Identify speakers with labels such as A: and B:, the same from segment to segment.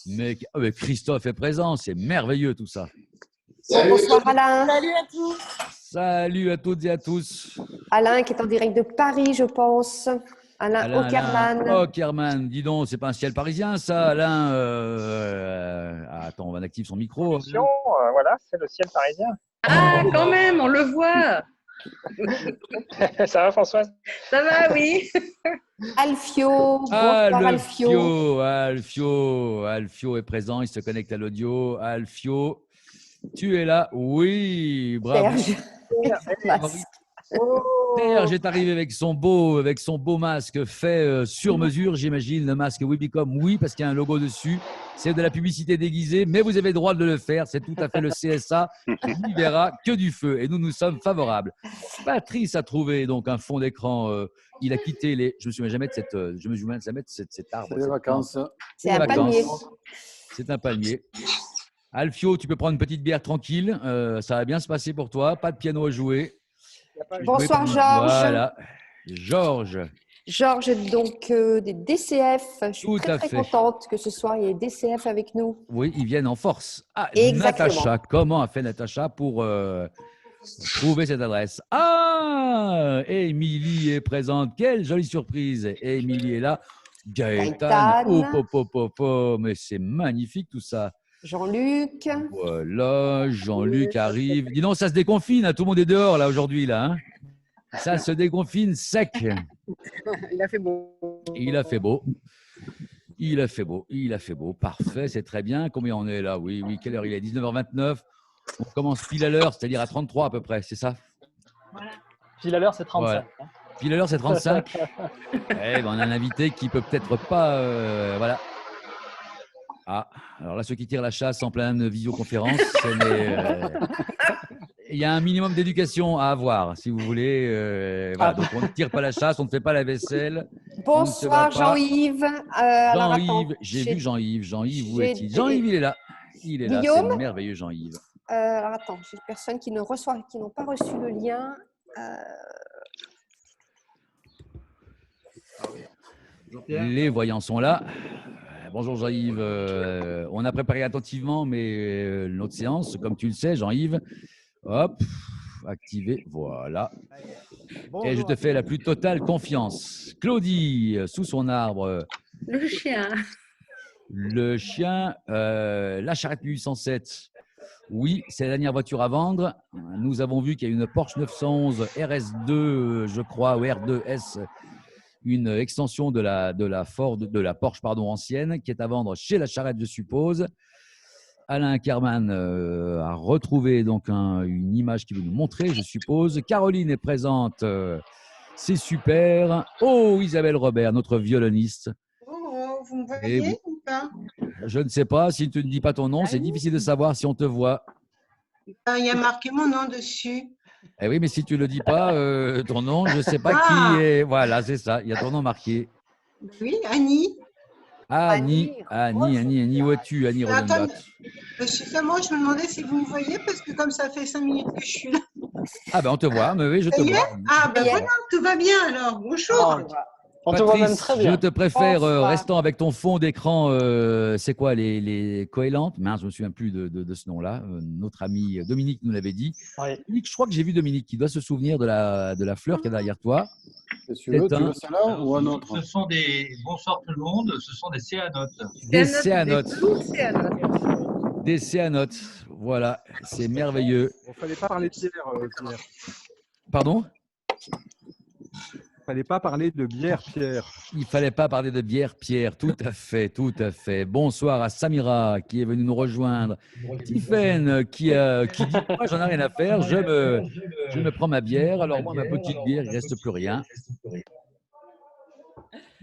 A: Mais Christophe est présent, c'est merveilleux tout ça.
B: Bonsoir Alain.
C: Salut à tous.
A: Salut à toutes et à tous.
B: Alain qui est en direct de Paris, je pense. Alain Ockerman.
A: Ockerman, dis donc, c'est pas un ciel parisien ça, Alain. Attends, on va activer son micro.
D: Voilà, c'est le ciel parisien.
C: Ah, quand même, on le voit.
D: Ça va, Françoise?
C: Ça va, oui.
B: Alfio. Bonsoir Alfio.
A: Alfio est présent, il se connecte à l'audio. Alfio, tu es là? Oui, bravo. Serge est arrivé avec son beau masque fait sur mesure, j'imagine, le masque Webicom, oui, parce qu'il y a un logo dessus. C'est de la publicité déguisée, mais vous avez le droit de le faire. C'est tout à fait le CSA qui n'y verra que du feu. Et nous, nous sommes favorables. Patrice a trouvé donc un fond d'écran. Il a quitté les. Je me souviens jamais de cette. Je me souviens jamais de cet arbre.
E: C'est les vacances.
B: C'est un palmier.
A: C'est un palmier. Alfio, tu peux prendre une petite bière tranquille. Ça va bien se passer pour toi. Pas de piano à jouer.
B: Bonsoir Georges.
A: Voilà. Georges.
B: Georges est donc des DCF. Je suis
A: Tout à
B: très
A: fait.
B: contente que ce soir il y ait DCF avec nous.
A: Oui, ils viennent en force. Ah,
B: Exactement.
A: Natacha, comment a fait Natacha pour trouver cette adresse? Ah, Émilie est présente. Quelle jolie surprise. Émilie est là. Gaëtan. Oh, mais c'est magnifique tout ça.
B: Jean-Luc.
A: Voilà, Jean-Luc arrive. Dis donc, ça se déconfine, hein, tout le monde est dehors là aujourd'hui là. Hein, ça se déconfine sec.
C: Il a fait beau.
A: Il a fait beau. Il a fait beau. Il a fait beau. Parfait, c'est très bien. Combien on est là? Oui, quelle heure il est? 19h29. On commence pile à l'heure, c'est-à-dire à 33 à peu près, c'est ça?
C: Voilà.
D: Pile à l'heure, c'est 35.
A: Ouais. Pile à l'heure, c'est 35. On a un invité qui peut peut-être pas. Voilà. Ah, alors là, ceux qui tirent la chasse en pleine visioconférence, il y a un minimum d'éducation à avoir, si vous voulez. Voilà. Donc, on ne tire pas la chasse, on ne fait pas la vaisselle.
B: Bonsoir Jean-Yves.
A: Jean-Yves, j'ai vu Jean-Yves. Jean-Yves, où est-il? Jean-Yves, il est là. Il est là, c'est merveilleux, Jean-Yves.
B: Alors attends, j'ai des personnes qui n'ont pas reçu le lien.
A: Les voyants sont là. Bonjour Jean-Yves. On a préparé attentivement notre séance, comme tu le sais, Jean-Yves. Hop, activé, voilà. Bonjour. Et je te fais la plus totale confiance. Claudie, sous son arbre.
C: Le chien.
A: Le chien, la charrette 1807. Oui, c'est la dernière voiture à vendre. Nous avons vu qu'il y a une Porsche 911 RS2, je crois, ou R2S, une extension de la Porsche ancienne, qui est à vendre chez la charrette, je suppose. Alain Kerman a retrouvé donc une image qu'il veut nous montrer, je suppose. Caroline est présente. C'est super. Oh, Isabelle Robert, notre violoniste.
F: Oh, vous me voyez ou pas?
A: Je ne sais pas. Si tu ne dis pas ton nom, c'est difficile de savoir si on te voit.
F: Il y a marqué mon nom dessus.
A: Eh oui, mais si tu ne le dis pas, ton nom, je ne sais pas qui est. Voilà, c'est ça. Il y a ton nom marqué.
F: Oui, Annie.
A: Annie, où es-tu, Annie Rosenblatt?
F: Moi, je me demandais si vous me voyez, parce que comme ça fait 5 minutes que je suis là.
A: Ah ben on te voit, mais oui, je te vois.
F: Ah ben voilà, tout va bien alors. Bonjour.
D: On te voit même très bien.
A: Je te préfère, restant avec ton fond d'écran, c'est quoi, les coëlantes? Mince, je ne me souviens plus de ce nom-là. Notre ami Dominique nous l'avait dit.
D: Oui.
A: Dominique, je crois que j'ai vu Dominique qui doit se souvenir de la fleur qui est derrière toi.
E: Tu veux celle-là ou un autre?
G: Ce sont des, bonsoir tout le monde, ce sont des céanotes.
A: Des céanotes. Des céanotes, voilà, c'est merveilleux.
H: Il ne fallait pas parler de bière, Pierre.
A: Pardon?
H: Il ne fallait pas parler de bière, Pierre.
A: Il ne fallait pas parler de bière, Pierre, tout à fait, tout à fait. Bonsoir à Samira qui est venue nous rejoindre. Tiffen qui dit « Moi, j'en ai rien à faire, je me prends ma bière. Alors moi, ma petite bière, il ne reste plus rien. »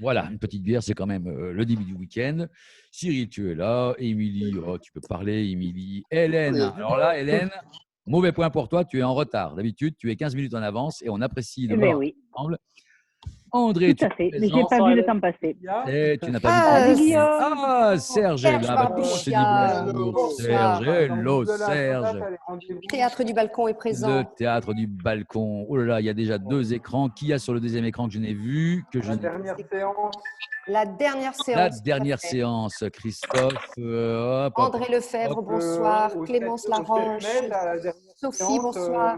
A: Voilà, une petite bière, c'est quand même le début du week-end. Cyril, tu es là. Émilie, oh, tu peux parler, Émilie. Hélène, alors là, Hélène, mauvais point pour toi, tu es en retard. D'habitude, tu es 15 minutes en avance et on apprécie de voir ensemble. André,
I: Tout à fait, mais j'ai pas vu le temps passer.
A: Et tu n'as pas
B: Ah,
A: vu.
I: Guillaume.
A: Ah, Serge est
B: Serge
A: là.
B: Barbuchia.
A: Bonjour,
B: Bonsoir.
A: Serge. Hello, Serge.
B: Théâtre du Balcon est
A: Le
B: présent.
A: théâtre du balcon. Oh là là, il y a déjà 2 écrans. Qui y a sur le deuxième écran que je n'ai vu que je
H: La
A: n'ai-
H: dernière séance.
B: La dernière séance.
A: La
B: tout à
A: dernière
B: fait.
A: séance, Christophe. Hop, hop,
B: André Lefebvre,
A: hop.
B: bonsoir.
H: Au
B: Clémence
H: 7
B: Laroche.
H: mai, à la dernière
B: Sophie,
H: séance,
B: bonsoir.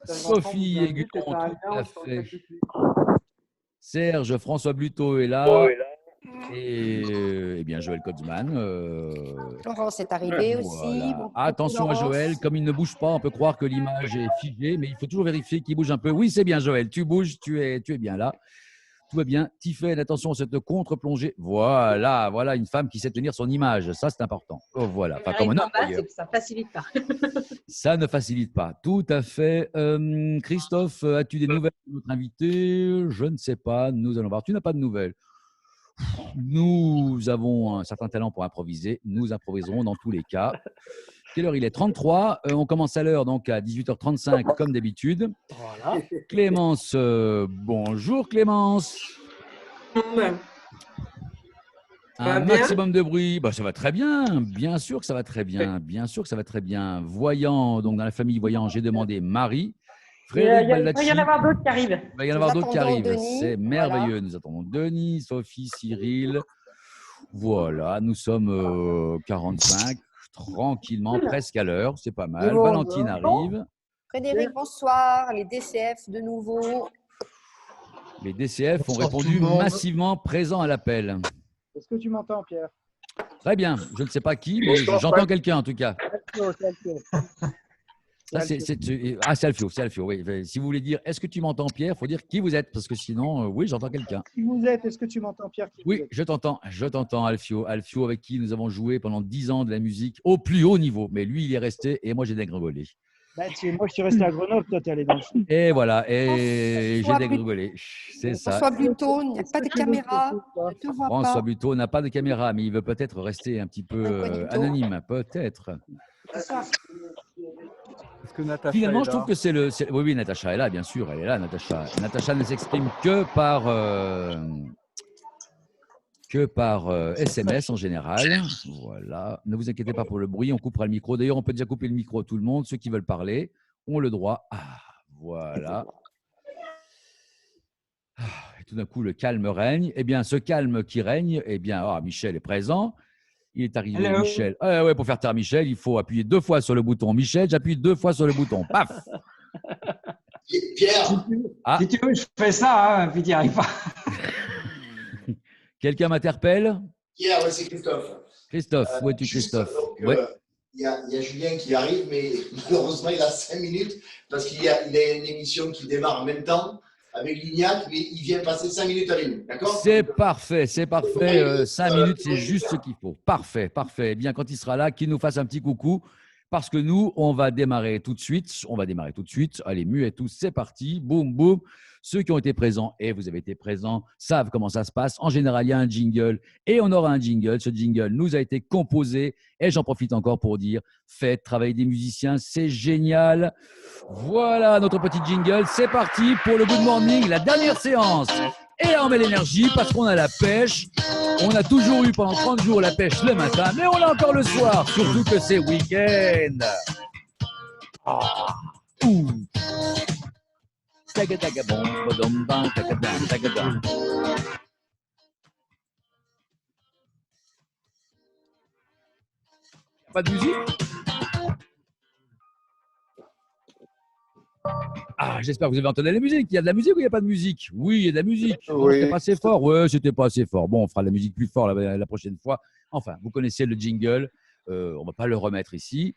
A: Sophie
H: Vincent vous invite,
A: Aiguillon,
H: et t'as un
A: tout
H: lien
A: à
H: sur
A: fait.
H: le chat du
A: Serge, François Bluteau est là. Et bien Joël Kotzmann.
B: Florence est arrivée
A: Voilà.
B: aussi. Bon,
A: Attention à
B: Florence.
A: Joël, comme il ne bouge pas, on peut croire que l'image est figée, mais il faut toujours vérifier qu'il bouge un peu. Oui, c'est bien Joël, tu bouges, tu es bien là. Tout va bien. Tiffaine, attention à cette contre-plongée. Voilà, voilà une femme qui sait tenir son image. Ça, c'est important. Oh, voilà. Enfin, comme un homme, d'ailleurs.
C: Ça facilite pas.
A: Ça ne facilite pas. Tout à fait. Christophe, as-tu des nouvelles de notre invité? Je ne sais pas. Nous allons voir. Tu n'as pas de nouvelles. Nous avons un certain talent pour improviser. Nous improviserons dans tous les cas. Quelle heure il est? 33. On commence à l'heure, donc à 18h35, comme d'habitude.
D: Voilà.
A: Clémence, bonjour Clémence. Un maximum de bruit, bah, ça va très bien, bien sûr que ça va très bien, bien sûr que ça va très bien. Voyant, donc dans la famille Voyant, j'ai demandé Marie. Frédéric Baldacci.
I: Il va y en avoir d'autres qui arrivent.
A: Il va y en avoir d'autres qui
B: attendons
A: arrivent,
B: Denis,
A: c'est merveilleux.
B: voilà.
A: Nous attendons Denis, Sophie, Cyril. Voilà, nous sommes 45, tranquillement, presque à l'heure, c'est pas mal. Valentine arrive.
B: Frédéric, bonsoir. Les DCF de nouveau.
A: Les DCF ont
E: Bonsoir tout
A: répondu
E: le monde.
A: massivement présent à l'appel.
H: Est-ce que tu m'entends, Pierre?
A: Très bien, je ne sais pas qui, mais j'entends quelqu'un en tout cas. Ça, c'est Alfio, c'est Alfio, oui. Si vous voulez dire, est-ce que tu m'entends Pierre, il faut dire qui vous êtes, parce que sinon, oui, j'entends quelqu'un.
H: Qui vous êtes? Est-ce que tu m'entends, Pierre?
A: Oui, je t'entends Alfio. Alfio avec qui nous avons joué pendant 10 ans de la musique au plus haut niveau. Mais lui, il est resté et moi, j'ai dégringolé.
H: Bah, moi, je suis resté à Grenoble, toi, tu es allé dans le sud.
A: Et voilà, et j'ai
B: François
A: dégringolé. C'est ça.
B: François Bluteau, il n'y a pas de caméra. Je ne te vois
A: François
B: pas.
A: Buteau n'a pas de caméra, mais il veut peut-être rester un petit peu
B: Incognito.
A: anonyme, peut-être.
H: Est-ce que Natacha
A: Finalement,
H: est
A: je
H: là?
A: trouve que c'est le. Oui, oui, Natacha est là, bien sûr, elle est là, Natacha. Natacha ne s'exprime que par SMS en général. Voilà. Ne vous inquiétez pas pour le bruit, on coupera le micro. D'ailleurs, on peut déjà couper le micro à tout le monde. Ceux qui veulent parler ont le droit. Ah, voilà. Et tout d'un coup, le calme règne. Eh bien, ce calme qui règne, eh bien, Michel est présent. Il est arrivé,
G: Hello.
A: Michel. Ouais, pour faire taire Michel, il faut appuyer 2 fois sur le bouton. Michel, j'appuie 2 fois sur le bouton. Paf.
E: Pierre,
A: Ah.
G: Si tu veux, je fais ça, hein, puis tu n'y arrives pas.
A: Quelqu'un m'interpelle?
E: Pierre, ouais, c'est Christophe.
A: Christophe, où es-tu,
E: Juste,
A: Christophe?
E: donc,
A: Ouais.
E: il y a Julien qui arrive, mais malheureusement, il a 5 minutes parce qu'il y a une émission qui démarre en même temps avec Lignac, mais il vient passer 5 minutes avec nous. D'accord?
A: C'est parfait, c'est parfait. 5 minutes, c'est juste ce qu'il faut. Parfait, parfait. Eh bien, quand il sera là, qu'il nous fasse un petit coucou. Parce que nous, on va démarrer tout de suite. Allez, muets tous, c'est parti. Boum, boum. Ceux qui ont été présents, et vous avez été présents, savent comment ça se passe. En général, il y a un jingle et on aura un jingle. Ce jingle nous a été composé et j'en profite encore pour dire, faites travailler des musiciens, c'est génial. Voilà notre petit jingle. C'est parti pour le Good Morning, la dernière séance. Et là, on met l'énergie parce qu'on a la pêche. On a toujours eu pendant 30 jours la pêche le matin, mais on l'a encore le soir, surtout que c'est week-end. Ouh. Tagadagabon, badombam, tagadam, tagadam. Pas de musique? Ah, j'espère que vous avez entendu la musique. Il y a de la musique ou il n'y a pas de musique? Oui, il y a de la musique.
E: Oui.
A: C'était pas assez fort. Ouais, c'était pas assez fort. Bon, on fera de la musique plus fort la prochaine fois. Enfin, vous connaissez le jingle. On ne va pas le remettre ici.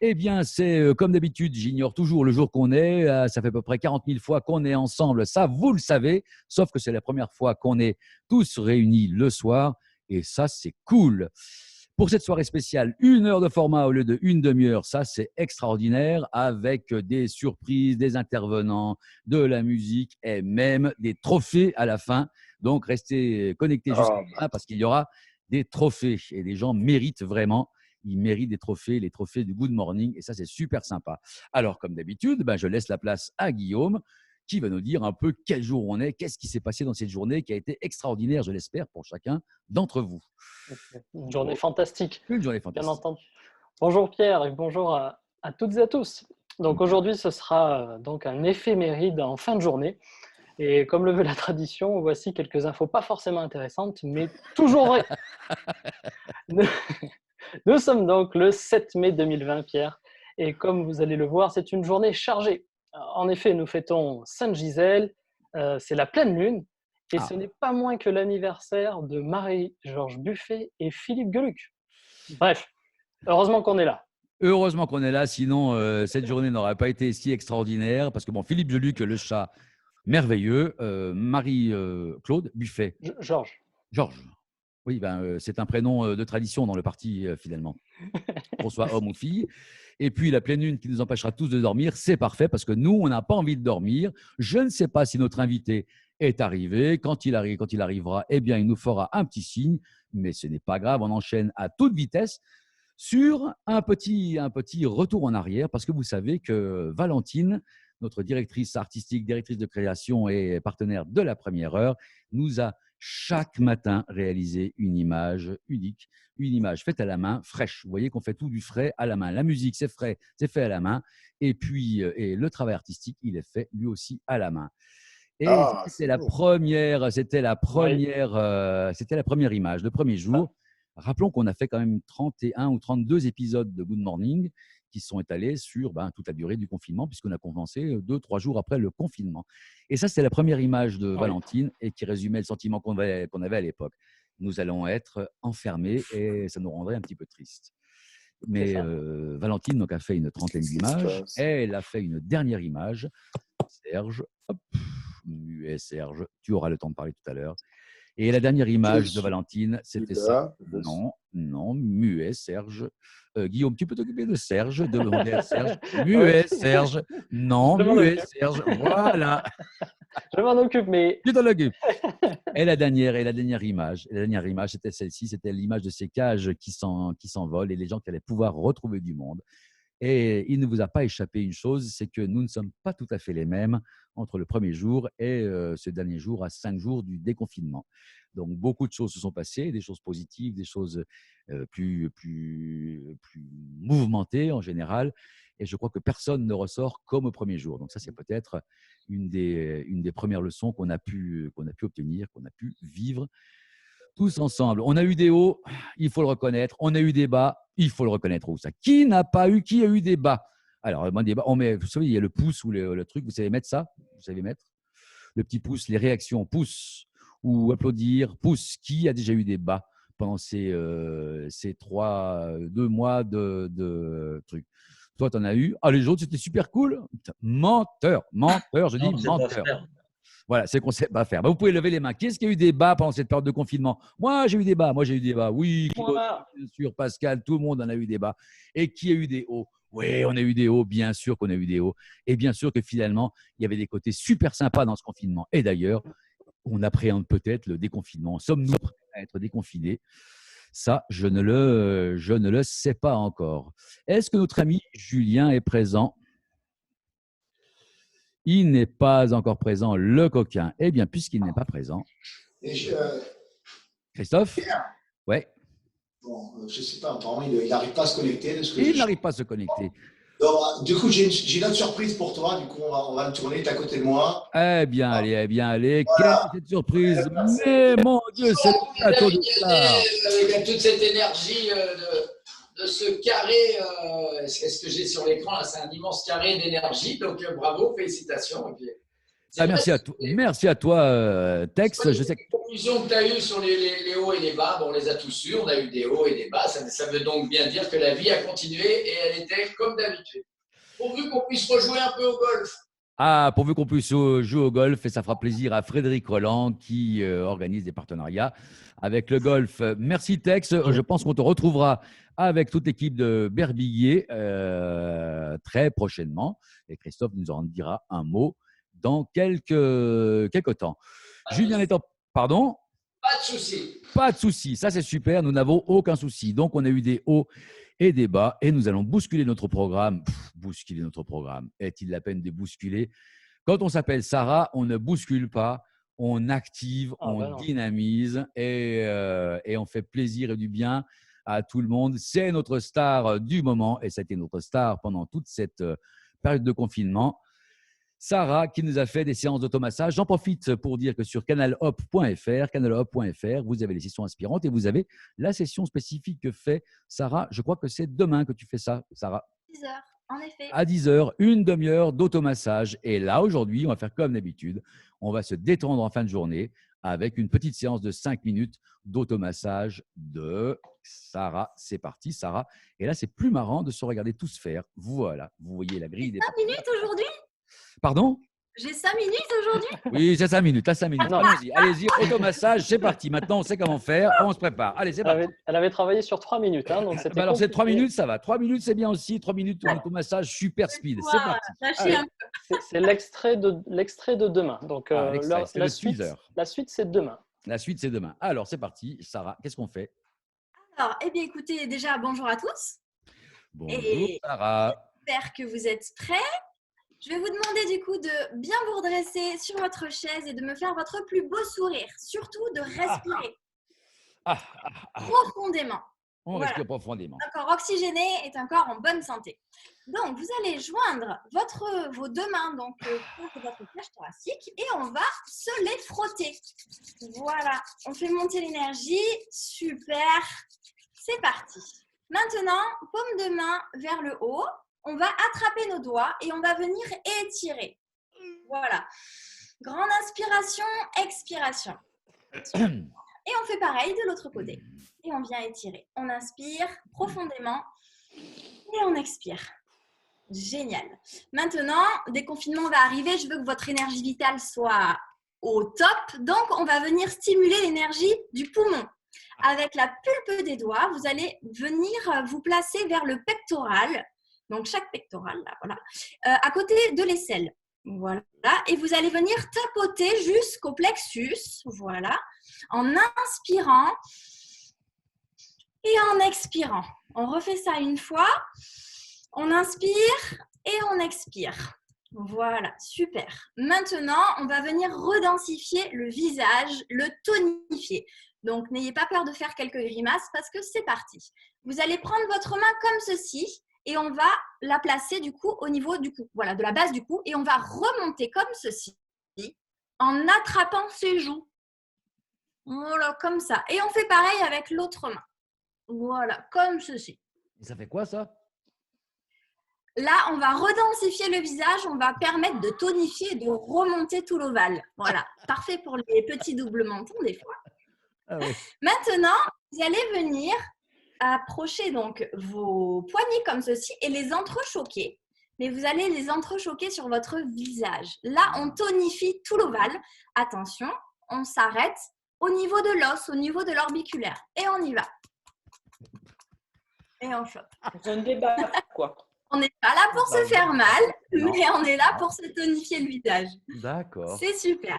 A: Eh bien, c'est comme d'habitude, j'ignore toujours le jour qu'on est. Ça fait à peu près 40 000 fois qu'on est ensemble. Ça, vous le savez. Sauf que c'est la première fois qu'on est tous réunis le soir. Et ça, c'est cool. Pour cette soirée spéciale, 1 heure de format au lieu de 1 demi-heure, ça c'est extraordinaire, avec des surprises, des intervenants, de la musique et même des trophées à la fin. Donc restez connectés jusqu'à la fin parce qu'il y aura des trophées et les gens méritent vraiment. Ils méritent des trophées, les trophées du Good Morning et ça c'est super sympa. Alors comme d'habitude, je laisse la place à Guillaume qui va nous dire un peu quel jour on est, qu'est-ce qui s'est passé dans cette journée qui a été extraordinaire, je l'espère, pour chacun d'entre vous.
D: Une journée fantastique.
A: Une journée fantastique.
D: Bien entendu. Bonjour Pierre et bonjour à toutes et à tous. Donc aujourd'hui, ce sera donc un éphéméride en fin de journée. Et comme le veut la tradition, voici quelques infos pas forcément intéressantes, mais toujours vraies. Nous sommes donc le 7 mai 2020, Pierre. Et comme vous allez le voir, c'est une journée chargée. En effet, nous fêtons Sainte-Gisèle, c'est la pleine lune. Et ce n'est pas moins que l'anniversaire de Marie-Georges Buffet et Philippe Geluck. Bref, heureusement qu'on est là.
A: Heureusement qu'on est là, sinon cette journée n'aurait pas été si extraordinaire. Parce que bon, Philippe Geluck, le chat, merveilleux. Marie-Claude Buffet.
D: Georges.
A: Oui, c'est un prénom de tradition dans le parti, finalement. Qu'on soit homme ou fille. Et puis, la pleine lune qui nous empêchera tous de dormir, c'est parfait parce que nous, on n'a pas envie de dormir. Je ne sais pas si notre invité est arrivé. Quand il arrivera, eh bien, il nous fera un petit signe. Mais ce n'est pas grave, on enchaîne à toute vitesse sur un petit retour en arrière parce que vous savez que Valentine, notre directrice artistique, directrice de création et partenaire de la première heure, nous a chaque matin réalisé une image unique, une image faite à la main, fraîche. Vous voyez qu'on fait tout du frais à la main. La musique, c'est frais, c'est fait à la main. Et puis, le travail artistique, il est fait lui aussi à la main. Et c'était la première image, le premier jour. Rappelons qu'on a fait quand même 31 ou 32 épisodes de Good Morning qui sont étalés sur toute la durée du confinement, puisqu'on a commencé 2-3 jours après le confinement. Et ça, c'est la première image de Valentine et qui résumait le sentiment qu'on avait à l'époque. Nous allons être enfermés et ça nous rendrait un petit peu triste. Mais Valentine donc, a fait une trentaine d'images. Elle a fait une dernière image. Serge, muet Serge, tu auras le temps de parler tout à l'heure. Et la dernière image de Valentine, c'était ça. Non, muet Serge. Guillaume, tu peux t'occuper de Serge, demander à Serge. Muet Serge. Non, muet Serge. Voilà.
D: Je m'en occupe, mais…
A: Tu t'en occupes. Et la dernière image, c'était celle-ci. C'était l'image de ces cages qui s'envolent et les gens qui allaient pouvoir retrouver du monde. Et il ne vous a pas échappé une chose, c'est que nous ne sommes pas tout à fait les mêmes entre le premier jour et ce dernier jour, à 5 jours du déconfinement. Donc, beaucoup de choses se sont passées, des choses positives, des choses plus mouvementées en général. Et je crois que personne ne ressort comme au premier jour. Donc, ça, c'est peut-être une des premières leçons qu'on a pu obtenir, qu'on a pu vivre tous ensemble. On a eu des hauts, il faut le reconnaître. On a eu des bas, il faut le reconnaître aussi. Qui a eu des bas? Alors, des bas, vous savez, il y a le pouce ou le truc, vous savez mettre ça? Vous savez mettre le petit pouce, les réactions, pouce ou applaudir, pouce. Qui a déjà eu des bas pendant ces 2 mois de trucs? Toi, tu en as eu. Ah, les autres, c'était super cool. Menteur, je dis menteur. Voilà, c'est qu'on ne sait pas faire. Vous pouvez lever les mains. Qui est-ce qui a eu des bas pendant cette période de confinement? Moi, j'ai eu des bas. Oui, bien sûr, Pascal, tout le monde en a eu des bas. Et qui a eu des hauts? Oui, on a eu des hauts, bien sûr qu'on a eu des hauts. Et bien sûr que finalement, il y avait des côtés super sympas dans ce confinement. Et d'ailleurs, on appréhende peut-être le déconfinement. Sommes-nous prêts à être déconfinés? Ça, je ne le sais pas encore. Est-ce que notre ami Julien est présent? Il n'est pas encore présent, le coquin. Eh bien, puisqu'il n'est pas présent… Christophe? Ouais.
E: Bon, je ne sais pas, apparemment, il n'arrive pas à se connecter.
A: Il n'arrive pas à se connecter.
E: Donc, du coup, j'ai une autre surprise pour toi. Du coup, on va le tourner, tu es à côté de moi.
A: Eh bien, allez. Voilà. Quelle est cette surprise? Mais mon Dieu, c'est le plateau de star.
J: Il y a toute cette énergie de ce carré. Est-ce que j'ai sur l'écran là? C'est un immense carré d'énergie. Donc, bravo, félicitations. Et puis,
A: merci à toi, Tex. Je sais que…
J: Les conclusions que tu as eues sur les hauts et les bas, on les a tous eus. On a eu des hauts et des bas. Ça veut donc bien dire que la vie a continué et elle était comme d'habitude. Pourvu qu'on puisse rejouer un peu au golf.
A: Ah, pourvu qu'on puisse jouer au golf, et ça fera plaisir à Frédéric Roland qui organise des partenariats avec le golf. Merci Tex. Je pense qu'on te retrouvera avec toute l'équipe de Berbillier très prochainement. Et Christophe nous en dira un mot dans quelques temps. Julien étant… Pardon?
J: Pas de souci.
A: Pas de souci. Ça, c'est super. Nous n'avons aucun souci. Donc, on a eu des hauts et des bas et nous allons bousculer notre programme. Bousculer notre programme. Est-il la peine de bousculer? Quand on s'appelle Sarah, on ne bouscule pas, on active,
D: Ah,
A: on
D: bah non.
A: dynamise et on fait plaisir et du bien à tout le monde. C'est notre star du moment et c'était notre star pendant toute cette période de confinement. Sarah qui nous a fait des séances d'automassage. J'en profite pour dire que sur canalhop.fr, vous avez les sessions inspirantes et vous avez la session spécifique que fait Sarah. Je crois que c'est demain que tu fais ça, Sarah.
K: 10 heures, en effet.
A: À 10h, une demi-heure d'automassage. Et là, aujourd'hui, on va faire comme d'habitude. On va se détendre en fin de journée avec une petite séance de 5 minutes d'automassage de Sarah. C'est parti, Sarah. Et là, c'est plus marrant de se regarder tous faire. Voilà, vous voyez la grille des
K: 5 minutes aujourd'hui?
A: Pardon?
K: J'ai 5 minutes aujourd'hui?
A: Oui, c'est 5 minutes. Là, 5 minutes. Allons-y, allez-y, automassage, c'est parti. Maintenant, on sait comment faire. On se prépare. Allez, c'est parti.
D: Elle avait travaillé sur 3 minutes. Hein, donc c'était
A: Alors, c'est 3
D: compliqué.
A: minutes, ça va. 3 minutes, c'est bien aussi. 3 minutes automassage super speed. C'est parti.
K: Lâchez un peu.
D: C'est l'extrait de demain. Donc,
A: l'extrait, c'est le teaser.
D: la suite, c'est demain.
A: La suite, c'est demain. Alors, c'est parti. Sarah, qu'est-ce qu'on fait?
K: Alors, eh bien, écoutez, déjà, bonjour à tous.
A: Bonjour,
K: Et
A: Sarah.
K: j'espère que vous êtes prêts. Je vais vous demander du coup de bien vous redresser sur votre chaise et de me faire votre plus beau sourire. Surtout de respirer profondément.
A: On
K: Voilà.
A: respire profondément.
K: Un corps oxygéné est un corps en bonne santé. Donc, vous allez joindre vos deux mains donc, contre votre cage thoracique et on va se les frotter. Voilà, on fait monter l'énergie. Super. C'est parti. Maintenant, paume de main vers le haut. On va attraper nos doigts et on va venir étirer. Voilà. Grande inspiration, expiration. Et on fait pareil de l'autre côté. Et on vient étirer. On inspire profondément et on expire. Génial. Maintenant, déconfinement va arriver. Je veux que votre énergie vitale soit au top. Donc, on va venir stimuler l'énergie du poumon. Avec la pulpe des doigts, vous allez venir vous placer vers le pectoral. Donc, chaque pectoral, là, voilà, à côté de l'aisselle. Voilà. Et vous allez venir tapoter jusqu'au plexus. Voilà. En inspirant et en expirant. On refait ça une fois. On inspire et on expire. Voilà, super. Maintenant, on va venir redensifier le visage, le tonifier. Donc, n'ayez pas peur de faire quelques grimaces parce que c'est parti. Vous allez prendre votre main comme ceci. Et on va la placer du coup au niveau du cou, voilà, de la base du cou. Et on va remonter comme ceci en attrapant ses joues. Voilà, comme ça. Et on fait pareil avec l'autre main. Voilà, comme ceci.
A: Et ça fait quoi ça?
K: Là, on va redensifier le visage. On va permettre de tonifier et de remonter tout l'ovale. Voilà, parfait pour les petits doubles mentons des fois.
A: Ah oui.
K: Maintenant, vous allez venir approchez donc vos poignets comme ceci et les entrechoquer. Mais vous allez les entrechoquer sur votre visage. Là, on tonifie tout l'ovale. Attention, on s'arrête au niveau de l'os, au niveau de l'orbiculaire. Et on y va. Et on chope.
D: C'est un débat, quoi.
K: On n'est pas là pour se faire mal, mais on est là pour se tonifier le visage.
A: D'accord.
K: C'est super.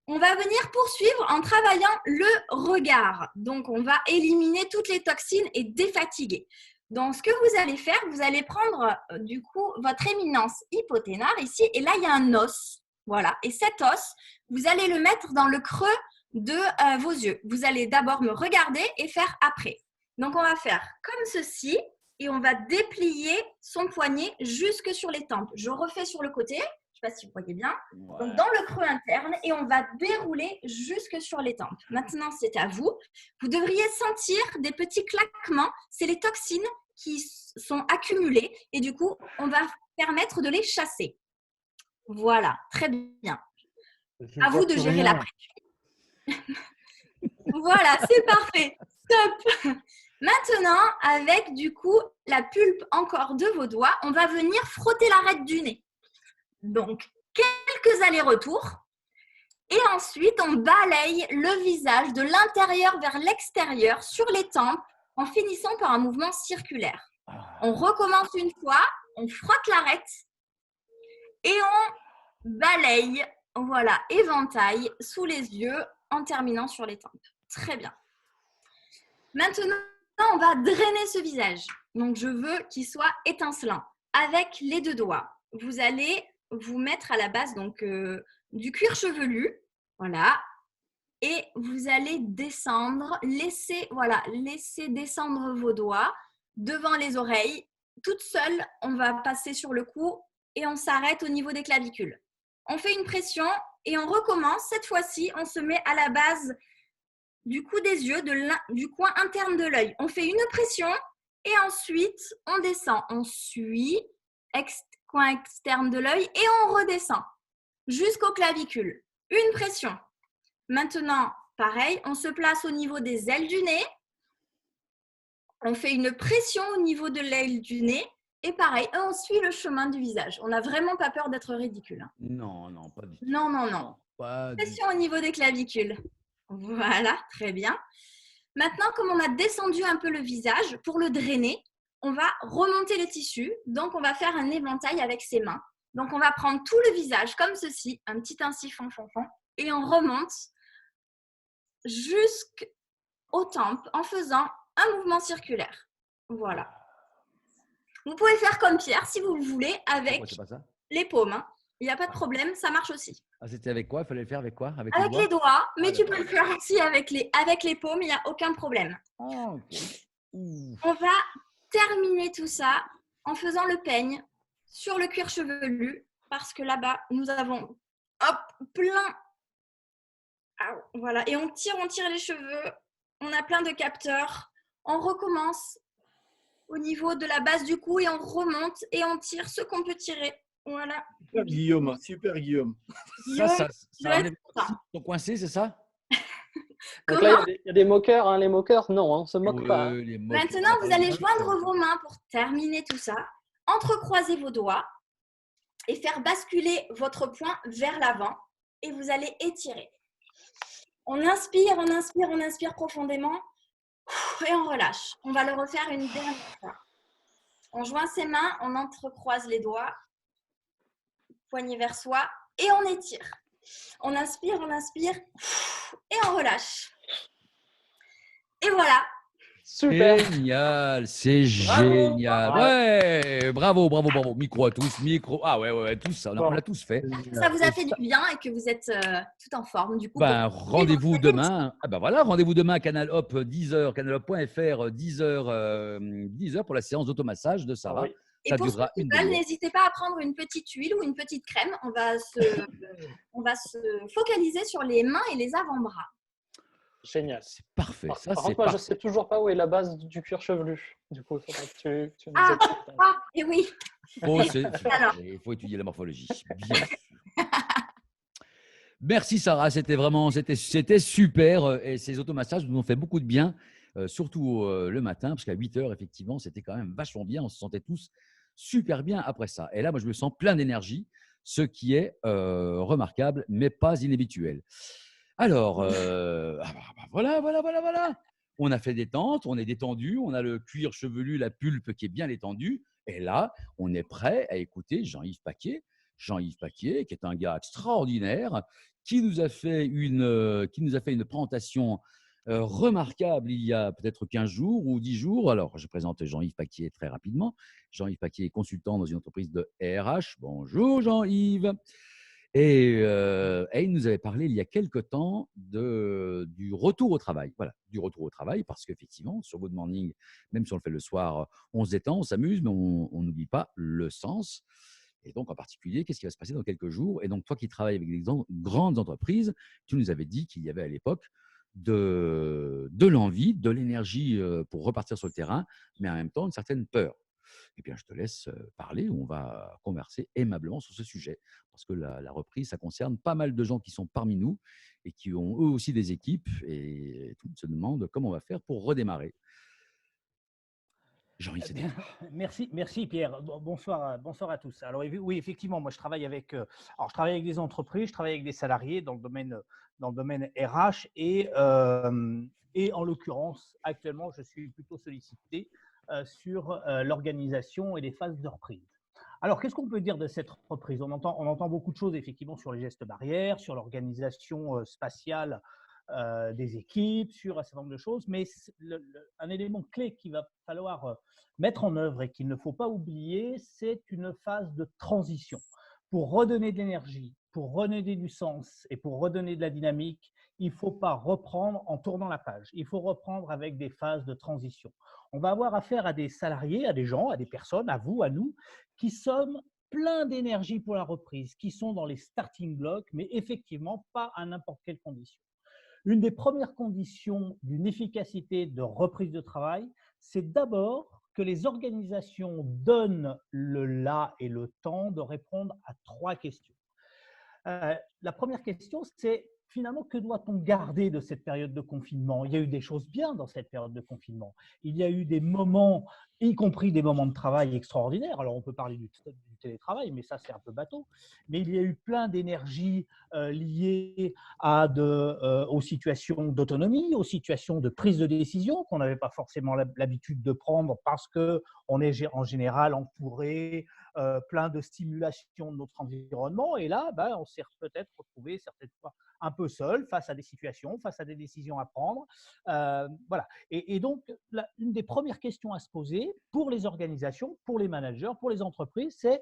K: On va venir poursuivre en travaillant le regard. Donc, on va éliminer toutes les toxines et défatiguer. Donc, ce que vous allez faire, vous allez prendre du coup votre éminence hypothénaire ici. Et là, il y a un os. Voilà. Et cet os, vous allez le mettre dans le creux de vos yeux. Vous allez d'abord me regarder et faire après. Donc, on va faire comme ceci. Et on va déplier son poignet jusque sur les tempes. Je refais sur le côté. Je ne sais pas si vous voyez bien.
A: Ouais.
K: Donc, dans le creux interne et on va dérouler jusque sur les tempes. Maintenant, c'est à vous. Vous devriez sentir des petits claquements. C'est les toxines qui sont accumulées et du coup, on va permettre de les chasser. Voilà, très bien. À vous de gérer l'après. Voilà, c'est parfait. Top. Maintenant, avec du coup la pulpe encore de vos doigts, on va venir frotter l'arête du nez. Donc, quelques allers-retours. Et ensuite, on balaye le visage de l'intérieur vers l'extérieur sur les tempes en finissant par un mouvement circulaire. On recommence une fois, on frotte l'arête et on balaye, voilà, éventail sous les yeux en terminant sur les tempes. Très bien. Maintenant, on va drainer ce visage. Donc, je veux qu'il soit étincelant. Avec les deux doigts, vous allez vous mettre à la base donc, du cuir chevelu. Voilà. Et vous allez descendre, laissez descendre vos doigts devant les oreilles. Toute seule, on va passer sur le cou et on s'arrête au niveau des clavicules. On fait une pression et on recommence. Cette fois-ci, on se met à la base du cou des yeux, du coin interne de l'œil. On fait une pression et ensuite, on descend. On suit coin externe de l'œil et on redescend jusqu'aux clavicules. Une pression. Maintenant, pareil, on se place au niveau des ailes du nez. On fait une pression au niveau de l'aile du nez. Et pareil, on suit le chemin du visage. On n'a vraiment pas peur d'être ridicule. Hein.
A: Non, non, pas du tout.
K: Non, non, non.
A: Pas
K: Pression au niveau des clavicules. Voilà, très bien. Maintenant, comme on a descendu un peu le visage, pour le drainer, on va remonter le tissu. Donc, on va faire un éventail avec ses mains. Donc, on va prendre tout le visage comme ceci, un petit ainsi fond. Et on remonte jusqu'aux tempes en faisant un mouvement circulaire. Voilà. Vous pouvez faire comme Pierre si vous le voulez avec les paumes. Hein. Il n'y a pas de problème, ça marche aussi.
A: Ah, c'était avec quoi? Il fallait le faire avec quoi? Avec
K: les doigts, mais tu peux le faire aussi avec les paumes, il n'y a aucun problème.
A: Oh, okay.
K: On va terminer tout ça en faisant le peigne sur le cuir chevelu parce que là-bas, nous avons plein. Voilà, et on tire les cheveux. On a plein de capteurs. On recommence au niveau de la base du cou et on remonte et on tire ce qu'on peut tirer. Voilà.
L: Super Guillaume, super Guillaume.
A: Ça enlève ton coincé, c'est ça?
D: Donc là, il y a des moqueurs. Hein. Les moqueurs, non, on ne se moque pas.
K: Maintenant, vous allez joindre vos mains pour terminer tout ça. Entrecroiser vos doigts et faire basculer votre poing vers l'avant et vous allez étirer. On inspire profondément et on relâche. On va le refaire une dernière fois. On joint ses mains, on entrecroise les doigts, poignet vers soi et on étire. On inspire et on relâche. Et voilà.
D: Super.
A: Génial, c'est génial. Ouais, bravo. Micro à tous, ouais, tous ça, on l'a tous fait.
K: Ça vous a fait du bien et que vous êtes tout en forme du coup.
A: Rendez-vous demain. Rendez-vous demain à Canal Hop 10h, canalhop.fr 10h pour la séance d'automassage de Sarah.
K: Oui. Et pour ceux qui veulent, n'hésitez pas à prendre une petite huile ou une petite crème. On va se focaliser sur les mains et les avant-bras.
D: Génial.
A: C'est parfait.
D: Par contre, moi, je ne sais toujours pas où est la base du cuir chevelu. Du coup, il faudrait que tu nous expliques.
K: Et oui.
A: Il faut étudier la morphologie. Bien sûr. Merci Sarah, c'était super. Et ces automassages nous ont fait beaucoup de bien, surtout le matin, parce qu'à 8h, effectivement, c'était quand même vachement bien. On se sentait tous super bien après ça. Et là, moi, je me sens plein d'énergie, ce qui est remarquable, mais pas inhabituel. Alors, voilà. On a fait détente, on est détendu, on a le cuir chevelu, la pulpe qui est bien étendue. Et là, on est prêt à écouter Jean-Yves Paquier. Jean-Yves Paquier, qui est un gars extraordinaire, qui nous a fait une présentation remarquable il y a peut-être 15 jours ou 10 jours. Alors, je présente Jean-Yves Paquier très rapidement. Jean-Yves Paquier est consultant dans une entreprise de RH. Bonjour Jean-Yves. Et il nous avait parlé il y a quelque temps du retour au travail. Voilà, du retour au travail, parce qu'effectivement, sur Good Morning, même si on le fait le soir, on se détend, on s'amuse, mais on n'oublie pas le sens. Et donc, en particulier, qu'est-ce qui va se passer dans quelques jours? Et donc, toi qui travailles avec des grandes entreprises, tu nous avais dit qu'il y avait à l'époque de l'envie, de l'énergie pour repartir sur le terrain, mais en même temps une certaine peur. Eh bien, je te laisse parler. On va converser aimablement sur ce sujet, parce que la reprise, ça concerne pas mal de gens qui sont parmi nous et qui ont eux aussi des équipes, et tout le monde se demande comment on va faire pour redémarrer. Jean-Yves,
M: merci Pierre. Bonsoir à tous. Alors oui, effectivement, moi je travaille avec des entreprises, je travaille avec des salariés dans le domaine RH et en l'occurrence actuellement je suis plutôt sollicité sur l'organisation et les phases de reprise. Alors qu'est-ce qu'on peut dire de cette reprise? On entend beaucoup de choses effectivement sur les gestes barrières, sur l'organisation spatiale des équipes, sur un certain nombre de choses, mais un élément clé qu'il va falloir mettre en œuvre et qu'il ne faut pas oublier, c'est une phase de transition. pour redonner de l'énergie, pour redonner du sens et pour redonner de la dynamique, il ne faut pas reprendre en tournant la page. Il faut reprendre avec des phases de transition. On va avoir affaire à des salariés, à des gens, à des personnes, à vous, à nous, qui sommes pleins d'énergie pour la reprise, qui sont dans les starting blocks, mais effectivement pas à n'importe quelle condition. Une des premières conditions d'une efficacité de reprise de travail, c'est d'abord que les organisations donnent le là et le temps de répondre à 3 questions. La première question, c'est finalement, que doit-on garder de cette période de confinement? Il y a eu des choses bien dans cette période de confinement. Il y a eu des moments, y compris des moments de travail extraordinaires. Alors, on peut parler du télétravail, mais ça, c'est un peu bateau. Mais il y a eu plein d'énergie liées aux situations d'autonomie, aux situations de prise de décision qu'on n'avait pas forcément l'habitude de prendre parce qu'on est en général entouré, plein de stimulation de notre environnement. Et là, on s'est peut-être retrouvé certaines fois un peu seul face à des situations, face à des décisions à prendre. Voilà. Et donc, une des premières questions à se poser pour les organisations, pour les managers, pour les entreprises, c'est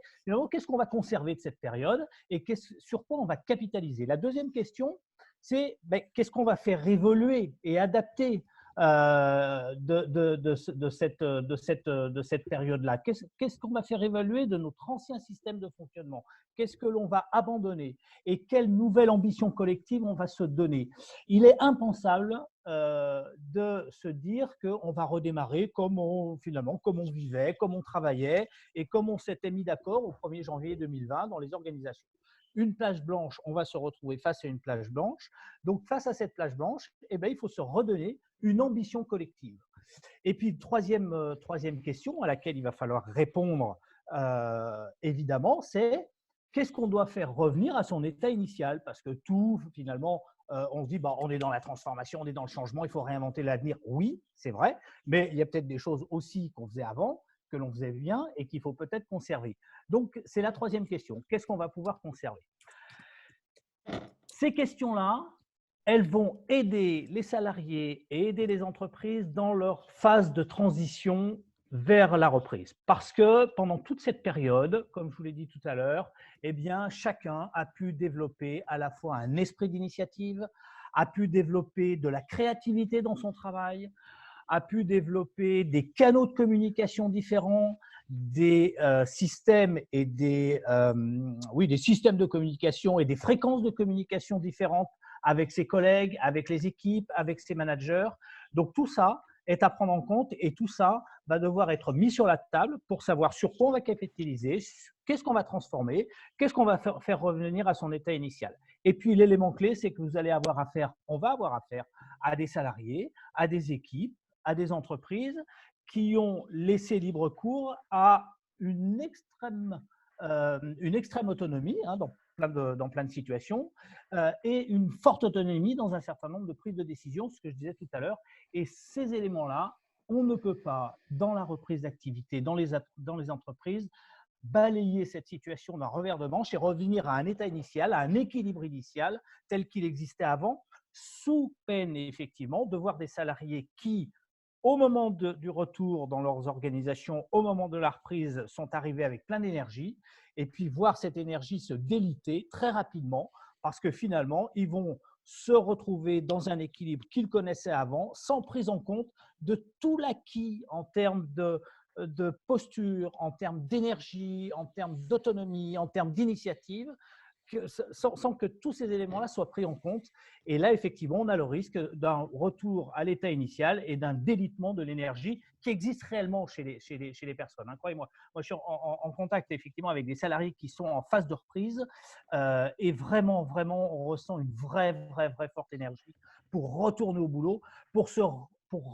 M: qu'est-ce qu'on va conserver de cette période et sur quoi on va capitaliser. La deuxième question, c'est qu'est-ce qu'on va faire évoluer et adapter de cette période-là. Qu'est-ce qu'on va faire évaluer de notre ancien système de fonctionnement? Qu'est-ce que l'on va abandonner? Et quelle nouvelle ambition collective on va se donner? Il est impensable de se dire qu'on va redémarrer comme on vivait, comme on travaillait et comme on s'était mis d'accord au 1er janvier 2020 dans les organisations. Une plage blanche, on va se retrouver face à une plage blanche. Donc, face à cette plage blanche, il faut se redonner une ambition collective. Et puis, troisième question à laquelle il va falloir répondre, évidemment, c'est qu'est-ce qu'on doit faire revenir à son état initial? Parce que tout, finalement, on se dit, on est dans la transformation, on est dans le changement, il faut réinventer l'avenir. Oui, c'est vrai, mais il y a peut-être des choses aussi qu'on faisait avant, que l'on faisait bien et qu'il faut peut-être conserver. Donc, c'est la troisième question. Qu'est-ce qu'on va pouvoir conserver? Ces questions-là, elles vont aider les salariés et aider les entreprises dans leur phase de transition vers la reprise. Parce que pendant toute cette période, comme je vous l'ai dit tout à l'heure, chacun a pu développer à la fois un esprit d'initiative, a pu développer de la créativité dans son travail, a pu développer des canaux de communication différents, des systèmes et des systèmes de communication et des fréquences de communication différentes avec ses collègues, avec les équipes, avec ses managers. Donc, tout ça est à prendre en compte et tout ça va devoir être mis sur la table pour savoir sur quoi on va capitaliser, qu'est-ce qu'on va transformer, qu'est-ce qu'on va faire revenir à son état initial. Et puis, l'élément clé, c'est que on va avoir affaire à des salariés, à des équipes, à des entreprises qui ont laissé libre cours à une extrême autonomie dans plein de situations et une forte autonomie dans un certain nombre de prises de décision, ce que je disais tout à l'heure. Et ces éléments-là, on ne peut pas, dans la reprise d'activité, dans les entreprises, balayer cette situation d'un revers de manche et revenir à un état initial, à un équilibre initial tel qu'il existait avant, sous peine effectivement de voir des salariés qui, au moment du retour dans leurs organisations, au moment de la reprise, sont arrivés avec plein d'énergie et puis voir cette énergie se déliter très rapidement parce que finalement, ils vont se retrouver dans un équilibre qu'ils connaissaient avant sans prise en compte de tout l'acquis en termes de posture, en termes d'énergie, en termes d'autonomie, en termes d'initiative, sans que tous ces éléments-là soient pris en compte. Et là, effectivement, on a le risque d'un retour à l'état initial et d'un délitement de l'énergie qui existe réellement chez les personnes. Croyez-moi, moi, je suis en contact effectivement avec des salariés qui sont en phase de reprise et vraiment, on ressent une vraie forte énergie pour retourner au boulot, pour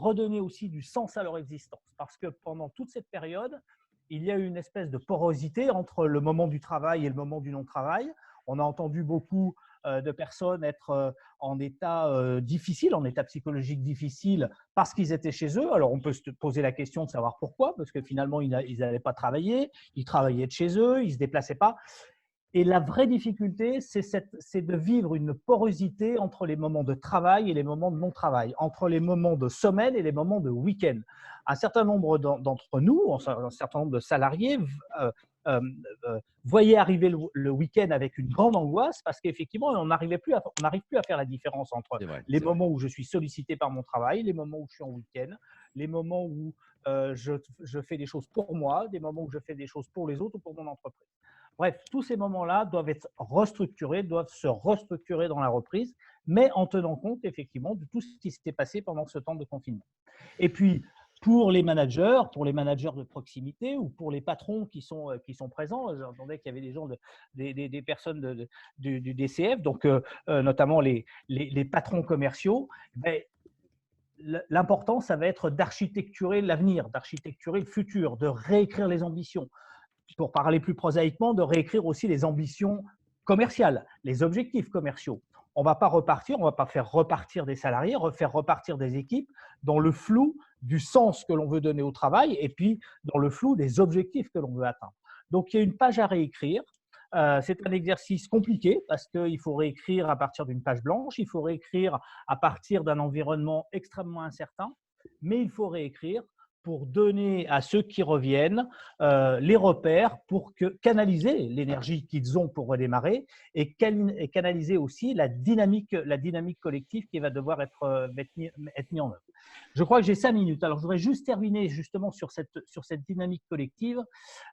M: redonner aussi du sens à leur existence. Parce que pendant toute cette période, il y a eu une espèce de porosité entre le moment du travail et le moment du non-travail. On a entendu beaucoup de personnes être en état difficile, en état psychologique difficile parce qu'ils étaient chez eux. Alors, on peut se poser la question de savoir pourquoi, parce que finalement, ils n'allaient pas travailler, ils travaillaient de chez eux, ils ne se déplaçaient pas. Et la vraie difficulté, c'est de vivre une porosité entre les moments de travail et les moments de non-travail, entre les moments de semaine et les moments de week-end. Un certain nombre d'entre nous, un certain nombre de salariés voyaient arriver le week-end avec une grande angoisse parce qu'effectivement, on n'arrive plus à faire la différence entre les moments où je suis sollicité par mon travail, les moments où je suis en week-end, les moments où je fais des choses pour moi, des moments où je fais des choses pour les autres ou pour mon entreprise. Bref, tous ces moments-là doivent être restructurés, doivent se restructurer dans la reprise, mais en tenant compte effectivement de tout ce qui s'était passé pendant ce temps de confinement. Et puis, pour les managers de proximité ou pour les patrons qui sont présents, j'entendais qu'il y avait des gens, des personnes du DCF, donc notamment les patrons commerciaux. L'important, ça va être d'architecturer l'avenir, d'architecturer le futur, de réécrire les ambitions. Pour parler plus prosaïquement, de réécrire aussi les ambitions commerciales, les objectifs commerciaux. On ne va pas faire repartir des salariés, refaire repartir des équipes dans le flou du sens que l'on veut donner au travail et puis dans le flou des objectifs que l'on veut atteindre. Donc, il y a une page à réécrire. C'est un exercice compliqué parce qu'il faut réécrire à partir d'une page blanche, il faut réécrire à partir d'un environnement extrêmement incertain, mais il faut réécrire pour donner à ceux qui reviennent les repères pour canaliser l'énergie qu'ils ont pour redémarrer et canaliser aussi la dynamique collective qui va devoir être mise en œuvre. Je crois que j'ai 5 minutes. Alors, je voudrais juste terminer justement sur cette dynamique collective.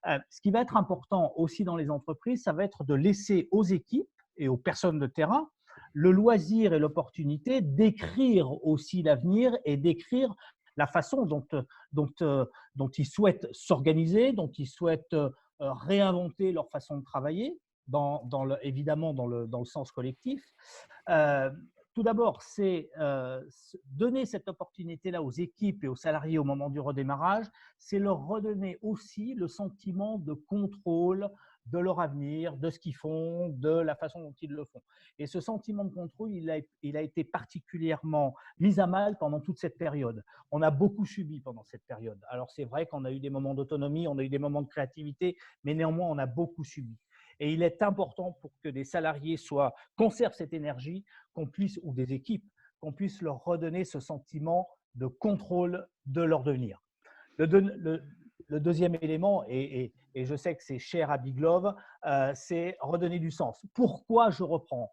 M: Ce qui va être important aussi dans les entreprises, ça va être de laisser aux équipes et aux personnes de terrain le loisir et l'opportunité d'écrire aussi l'avenir et d'écrire la façon dont ils souhaitent s'organiser, dont ils souhaitent réinventer leur façon de travailler, évidemment dans le sens collectif. Tout d'abord, c'est donner cette opportunité-là aux équipes et aux salariés au moment du redémarrage, c'est leur redonner aussi le sentiment de contrôle de leur avenir, de ce qu'ils font, de la façon dont ils le font. Et ce sentiment de contrôle, il a été particulièrement mis à mal pendant toute cette période. On a beaucoup subi pendant cette période. Alors, c'est vrai qu'on a eu des moments d'autonomie, on a eu des moments de créativité, mais néanmoins, on a beaucoup subi. Et il est important pour que des salariés conservent cette énergie, ou des équipes, qu'on puisse leur redonner ce sentiment de contrôle de leur devenir. Le deuxième élément, et je sais que c'est cher à Big Love, c'est redonner du sens. Pourquoi je reprends?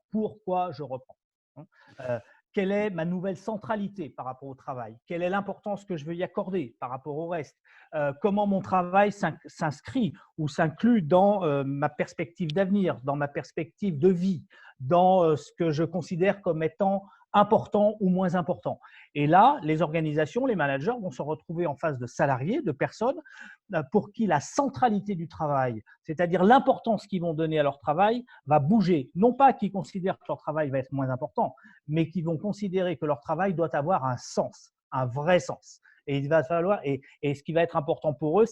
M: Quelle est ma nouvelle centralité par rapport au travail? Quelle est l'importance que je veux y accorder par rapport au reste? Comment mon travail s'inscrit ou s'inclut dans ma perspective d'avenir, dans ma perspective de vie, dans ce que je considère comme étant important ou moins important. Et là, les organisations, les managers vont se retrouver en face de salariés, de personnes pour qui la centralité du travail, c'est-à-dire l'importance qu'ils vont donner à leur travail, va bouger. Non pas qu'ils considèrent que leur travail va être moins important, mais qu'ils vont considérer que leur travail doit avoir un sens, un vrai sens. Et il va falloir, et ce qui va être important pour eux,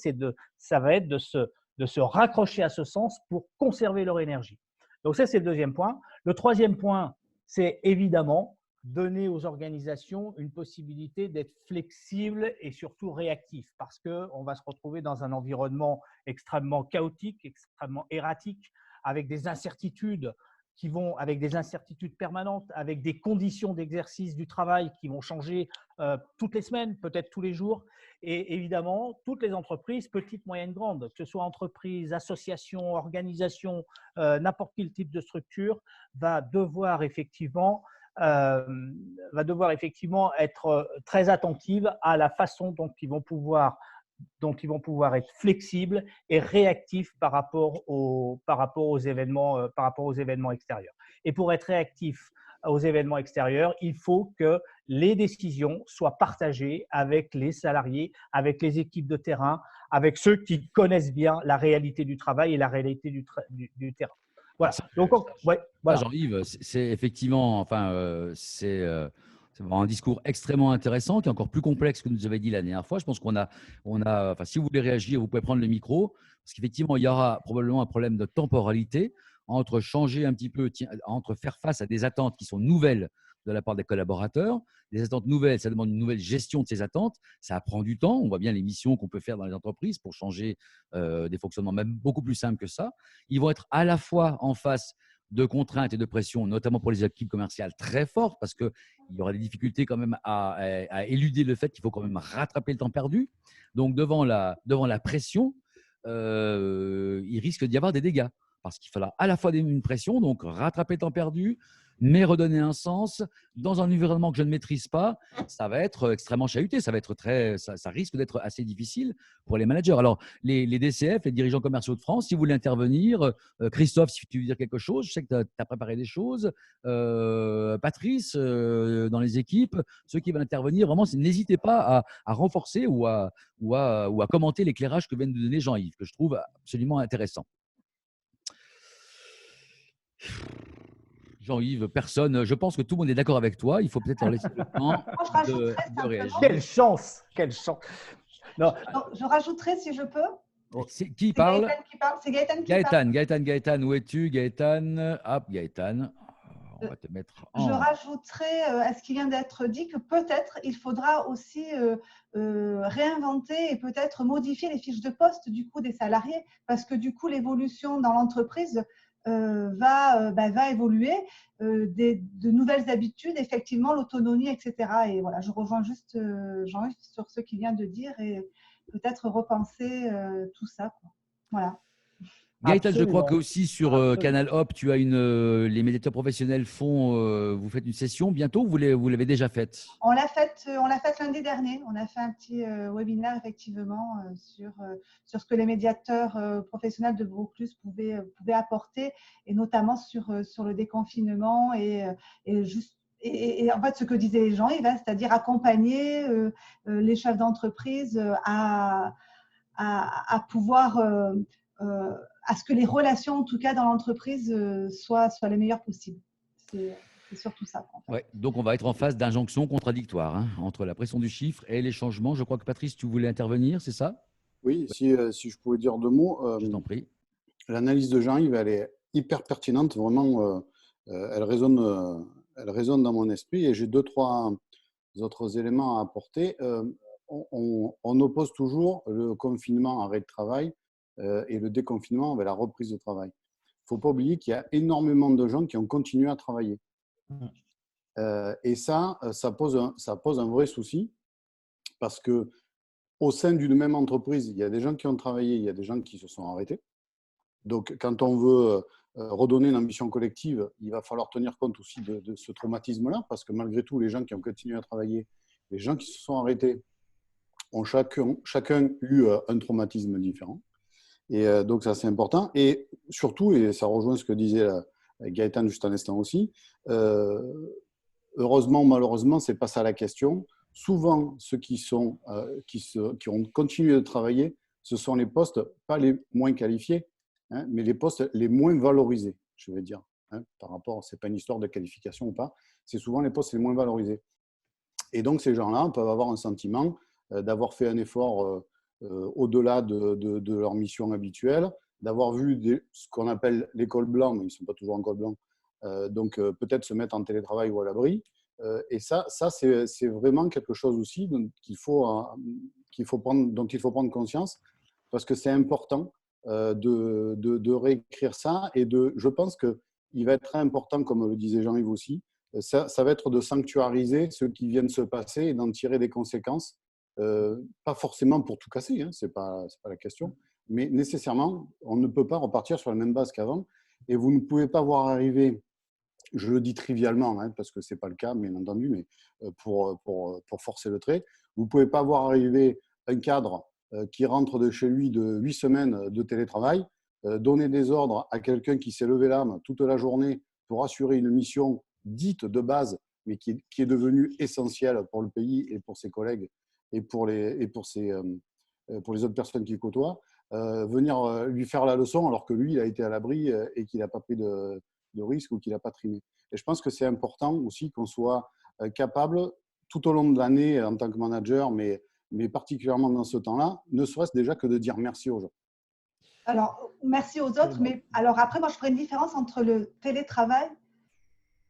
M: ça va être de se raccrocher à ce sens pour conserver leur énergie. Donc ça, c'est le deuxième point. Le troisième point, c'est évidemment donner aux organisations une possibilité d'être flexibles et surtout réactifs parce qu'on va se retrouver dans un environnement extrêmement chaotique, extrêmement erratique, avec des incertitudes permanentes, avec des conditions d'exercice du travail qui vont changer toutes les semaines, peut-être tous les jours. Et évidemment, toutes les entreprises, petites, moyennes, grandes, que ce soit entreprises, associations, organisations, n'importe quel type de structure, va devoir effectivement être très attentive à la façon dont ils vont pouvoir être flexibles et réactifs par rapport aux événements extérieurs. Et pour être réactif aux événements extérieurs, il faut que les décisions soient partagées avec les salariés, avec les équipes de terrain, avec ceux qui connaissent bien la réalité du travail et la réalité du terrain. Voilà. Donc, voilà.
A: Jean-Yves, c'est effectivement, c'est vraiment un discours extrêmement intéressant, qui est encore plus complexe que nous avez dit la dernière fois. Je pense si vous voulez réagir, vous pouvez prendre le micro, parce qu'effectivement, il y aura probablement un problème de temporalité entre changer un petit peu, entre faire face à des attentes qui sont nouvelles de la part des collaborateurs. Les attentes nouvelles, ça demande une nouvelle gestion de ces attentes. Ça prend du temps. On voit bien les missions qu'on peut faire dans les entreprises pour changer des fonctionnements même beaucoup plus simples que ça. Ils vont être à la fois en face de contraintes et de pressions, notamment pour les équipes commerciales très fortes, parce qu'il y aura des difficultés quand même à éluder le fait qu'il faut quand même rattraper le temps perdu. Donc, devant la pression, il risque d'y avoir des dégâts. Parce qu'il faudra à la fois une pression, donc rattraper temps perdu, mais redonner un sens dans un environnement que je ne maîtrise pas. Ça va être extrêmement chahuté, ça risque d'être assez difficile pour les managers. Alors, les DCF, les dirigeants commerciaux de France, si vous voulez intervenir, Christophe, si tu veux dire quelque chose, je sais que tu as préparé des choses, Patrice, dans les équipes, ceux qui veulent intervenir, vraiment, n'hésitez pas à renforcer ou à commenter l'éclairage que vient de donner Jean-Yves, que je trouve absolument intéressant. Jean-Yves, personne. Je pense que tout le monde est d'accord avec toi. Il faut peut-être leur laisser le temps de réagir.
M: Quelle chance! Quelle chance! Non.
F: Je rajouterai si je peux.
A: Qui parle?
F: C'est Gaëtan qui parle.
A: Gaëtan, où es-tu, Gaëtan? Hop, Gaëtan. On va te mettre en…
F: Je rajouterai à ce qui vient d'être dit que peut-être il faudra aussi réinventer et peut-être modifier les fiches de poste du coup des salariés, parce que du coup l'évolution dans l'entreprise va évoluer, de nouvelles habitudes, effectivement l'autonomie, etc. Et voilà, je rejoins juste Jean-Yves sur ce qu'il vient de dire et peut-être repenser tout ça, quoi. Voilà.
A: Gaëtan, je crois qu'aussi sur Canal Hop, tu as les médiateurs professionnels vous faites une session bientôt, vous l'avez déjà faite?
F: On l'a faite lundi dernier. On a fait un petit webinaire effectivement sur ce que les médiateurs professionnels de Vaucluse pouvaient apporter, et notamment sur le déconfinement et en fait ce que disait Jean-Yves, c'est-à-dire accompagner les chefs d'entreprise à pouvoir à ce que les relations, en tout cas dans l'entreprise, soient les meilleures possibles. C'est surtout ça. En fait.
A: Ouais, donc on va être en phase d'injonction contradictoire entre la pression du chiffre et les changements. Je crois que Patrice, tu voulais intervenir, c'est ça?
L: Oui, si je pouvais dire deux mots.
A: Je t'en prie.
L: L'analyse de Jean-Yves, elle est hyper pertinente. Vraiment, elle résonne dans mon esprit. Et j'ai 2-3 autres éléments à apporter. On oppose toujours le confinement, arrêt de travail, et le déconfinement avec la reprise de travail. Il ne faut pas oublier qu'il y a énormément de gens qui ont continué à travailler. Et ça pose un vrai souci, parce qu'au sein d'une même entreprise, il y a des gens qui ont travaillé, il y a des gens qui se sont arrêtés. Donc, quand on veut redonner une ambition collective, il va falloir tenir compte aussi de ce traumatisme-là, parce que malgré tout, les gens qui ont continué à travailler, les gens qui se sont arrêtés, ont chacun eu un traumatisme différent. Et donc, ça, c'est important. Et surtout, et ça rejoint ce que disait Gaëtan juste un instant aussi, heureusement ou malheureusement, ce n'est pas ça la question. Souvent, ceux qui ont continué de travailler, ce sont les postes, pas les moins qualifiés, mais les postes les moins valorisés, je vais dire. Par rapport, ce n'est pas une histoire de qualification ou pas, c'est souvent les postes les moins valorisés. Et donc, ces gens-là peuvent avoir un sentiment d'avoir fait un effort au-delà de leur mission habituelle, d'avoir vu ce qu'on appelle les cols blancs, mais ils ne sont pas toujours en col blanc, donc peut-être se mettre en télétravail ou à l'abri. Et ça c'est vraiment quelque chose aussi dont il faut prendre conscience, parce que c'est important de réécrire ça. Et je pense qu'il va être très important, comme le disait Jean-Yves aussi, ça va être de sanctuariser ce qui vient de se passer et d'en tirer des conséquences. Pas forcément pour tout casser, ce n'est pas la question, mais nécessairement, on ne peut pas repartir sur la même base qu'avant. Et vous ne pouvez pas voir arriver, je le dis trivialement, parce que ce n'est pas le cas, bien entendu, mais pour forcer le trait, vous ne pouvez pas voir arriver un cadre qui rentre de chez lui de 8 semaines de télétravail, donner des ordres à quelqu'un qui s'est levé l'âme toute la journée pour assurer une mission dite de base, mais qui est devenue essentielle pour le pays et pour ses collègues et pour les autres personnes qu'il côtoie, venir lui faire la leçon alors que lui, il a été à l'abri et qu'il n'a pas pris de risque ou qu'il n'a pas trimé. Et je pense que c'est important aussi qu'on soit capable, tout au long de l'année en tant que manager, mais particulièrement dans ce temps-là, ne serait-ce déjà que de dire merci aux gens.
F: Alors, merci aux autres, mais alors après, moi, je ferai une différence entre le télétravail.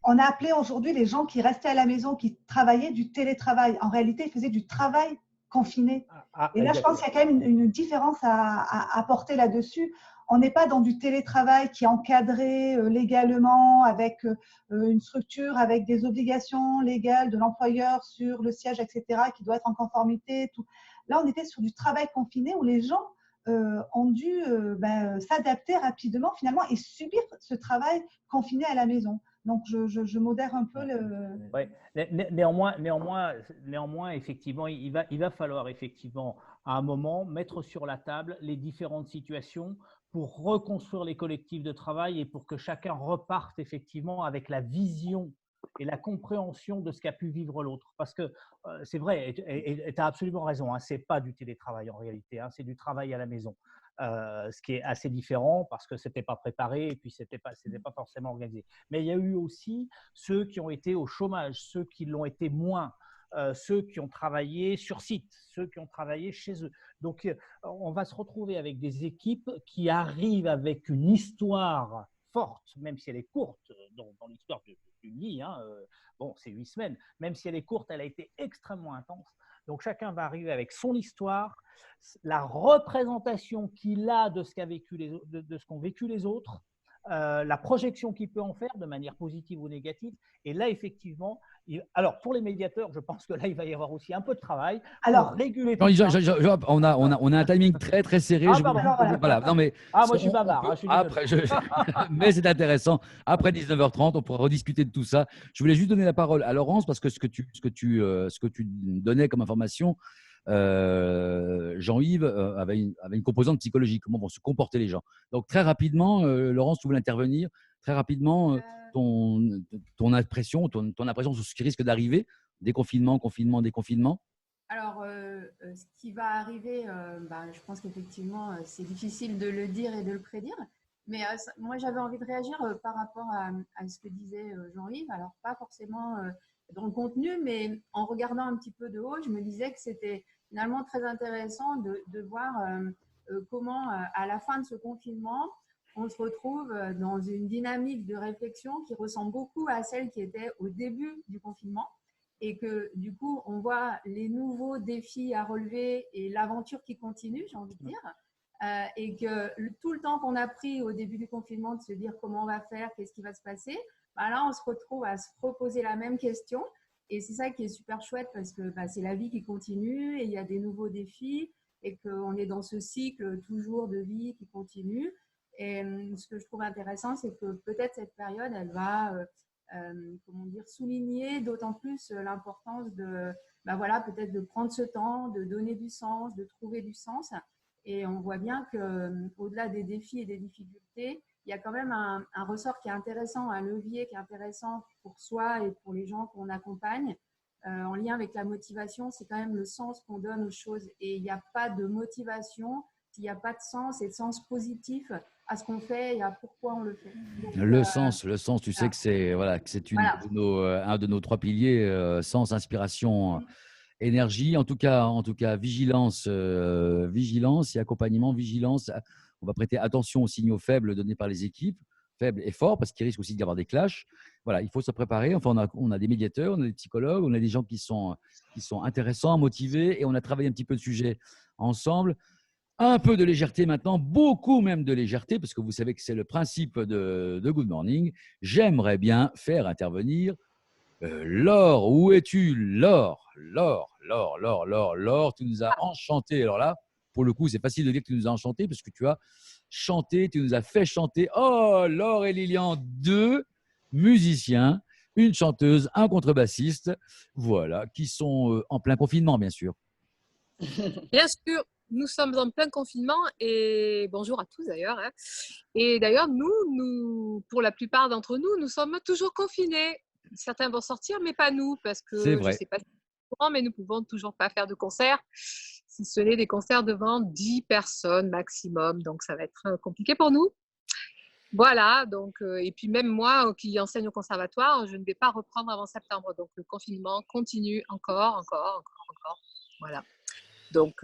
F: On a appelé aujourd'hui les gens qui restaient à la maison, qui travaillaient du télétravail. En réalité, ils faisaient du travail confiné. Et là, je pense qu'il y a quand même une différence à apporter là-dessus. On n'est pas dans du télétravail qui est encadré légalement, avec une structure, avec des obligations légales de l'employeur sur le siège, etc., qui doit être en conformité. Tout. Là, on était sur du travail confiné où les gens ont dû s'adapter rapidement finalement et subir ce travail confiné à la maison. Donc, je modère un peu le…
M: Ouais. Néanmoins, effectivement, il va falloir effectivement à un moment mettre sur la table les différentes situations pour reconstruire les collectifs de travail et pour que chacun reparte effectivement avec la vision et la compréhension de ce qu'a pu vivre l'autre. Parce que c'est vrai, et tu as absolument raison, hein, ce n'est pas du télétravail en réalité, hein, c'est du travail à la maison. Ce qui est assez différent parce que ce n'était pas préparé et puis ce n'était pas forcément organisé. Mais il y a eu aussi ceux qui ont été au chômage, ceux qui l'ont été moins, ceux qui ont travaillé sur site, ceux qui ont travaillé chez eux. Donc, on va se retrouver avec des équipes qui arrivent avec une histoire forte, même si elle est courte dans l'histoire d'une vie. Hein, bon, c'est 8 semaines. Même si elle est courte, elle a été extrêmement intense. Donc, chacun va arriver avec son histoire, la représentation qu'il a de ce qu'ont vécu les autres, la projection qu'il peut en faire de manière positive ou négative. Et là, effectivement, alors pour les médiateurs, je pense que là, il va y avoir aussi un peu de travail pour réguler tout ça.
A: On a un timing très, très serré.
M: Voilà.
A: Non, mais
M: moi, je suis bavard.
A: Mais c'est intéressant. Après 19h30, on pourra rediscuter de tout ça. Je voulais juste donner la parole à Laurence parce que ce que tu donnais comme information, Jean-Yves avait une composante psychologique, comment vont se comporter les gens. Donc très rapidement, Laurence, tu voulais intervenir très rapidement, ton impression sur ce qui risque d'arriver, déconfinement, confinement, déconfinement.
N: Alors, ce qui va arriver, je pense qu'effectivement, c'est difficile de le dire et de le prédire. Mais moi, j'avais envie de réagir par rapport à ce que disait Jean-Yves. Alors, pas forcément dans le contenu, mais en regardant un petit peu de haut, je me disais que c'était finalement très intéressant de voir comment, à la fin de ce confinement, on se retrouve dans une dynamique de réflexion qui ressemble beaucoup à celle qui était au début du confinement et que du coup, on voit les nouveaux défis à relever et l'aventure qui continue, j'ai envie de dire, et que tout le temps qu'on a pris au début du confinement de se dire comment on va faire, qu'est-ce qui va se passer, là, on se retrouve à se reposer la même question. Et c'est ça qui est super chouette parce que c'est la vie qui continue et il y a des nouveaux défis et qu'on est dans ce cycle toujours de vie qui continue. Et ce que je trouve intéressant, c'est que peut-être cette période, elle va souligner d'autant plus l'importance de, peut-être de prendre ce temps, de donner du sens, de trouver du sens. Et on voit bien qu'au-delà des défis et des difficultés, il y a quand même un ressort qui est intéressant, un levier qui est intéressant pour soi et pour les gens qu'on accompagne. En lien avec la motivation, c'est quand même le sens qu'on donne aux choses. Et il n'y a pas de motivation s'il n'y a pas de sens et de sens positif à ce qu'on fait et à pourquoi on le fait. Donc,
A: le sens, tu sais que c'est un de nos 3 piliers, sens, inspiration, énergie. En tout cas, vigilance et accompagnement, vigilance. On va prêter attention aux signaux faibles donnés par les équipes, faibles et forts, parce qu'il risque aussi d'y avoir des clashs. Voilà, il faut se préparer. Enfin, on a des médiateurs, on a des psychologues, on a des gens qui sont intéressants, motivés, et on a travaillé un petit peu de sujet ensemble. Un peu de légèreté maintenant, beaucoup même de légèreté, parce que vous savez que c'est le principe de Good Morning. J'aimerais bien faire intervenir Laure. Où es-tu, Laure? Laure, tu nous as enchanté. Alors là, pour le coup, c'est facile de dire que tu nous as enchanté parce que tu as chanté, tu nous as fait chanter. Oh, Laure et Lilian, 2 musiciens, une chanteuse, un contrebassiste, voilà, qui sont en plein confinement, bien sûr.
O: Bien sûr, nous sommes en plein confinement et bonjour à tous d'ailleurs. Hein. Et d'ailleurs, nous, pour la plupart d'entre nous, nous sommes toujours confinés. Certains vont sortir, mais pas nous, parce que je ne sais pas si c'est courant, mais nous ne pouvons toujours pas faire de concerts, si ce n'est des concerts devant 10 personnes maximum. Donc, ça va être compliqué pour nous. Voilà, donc, et puis même moi qui enseigne au conservatoire, je ne vais pas reprendre avant septembre. Donc, le confinement continue encore. Voilà. Donc,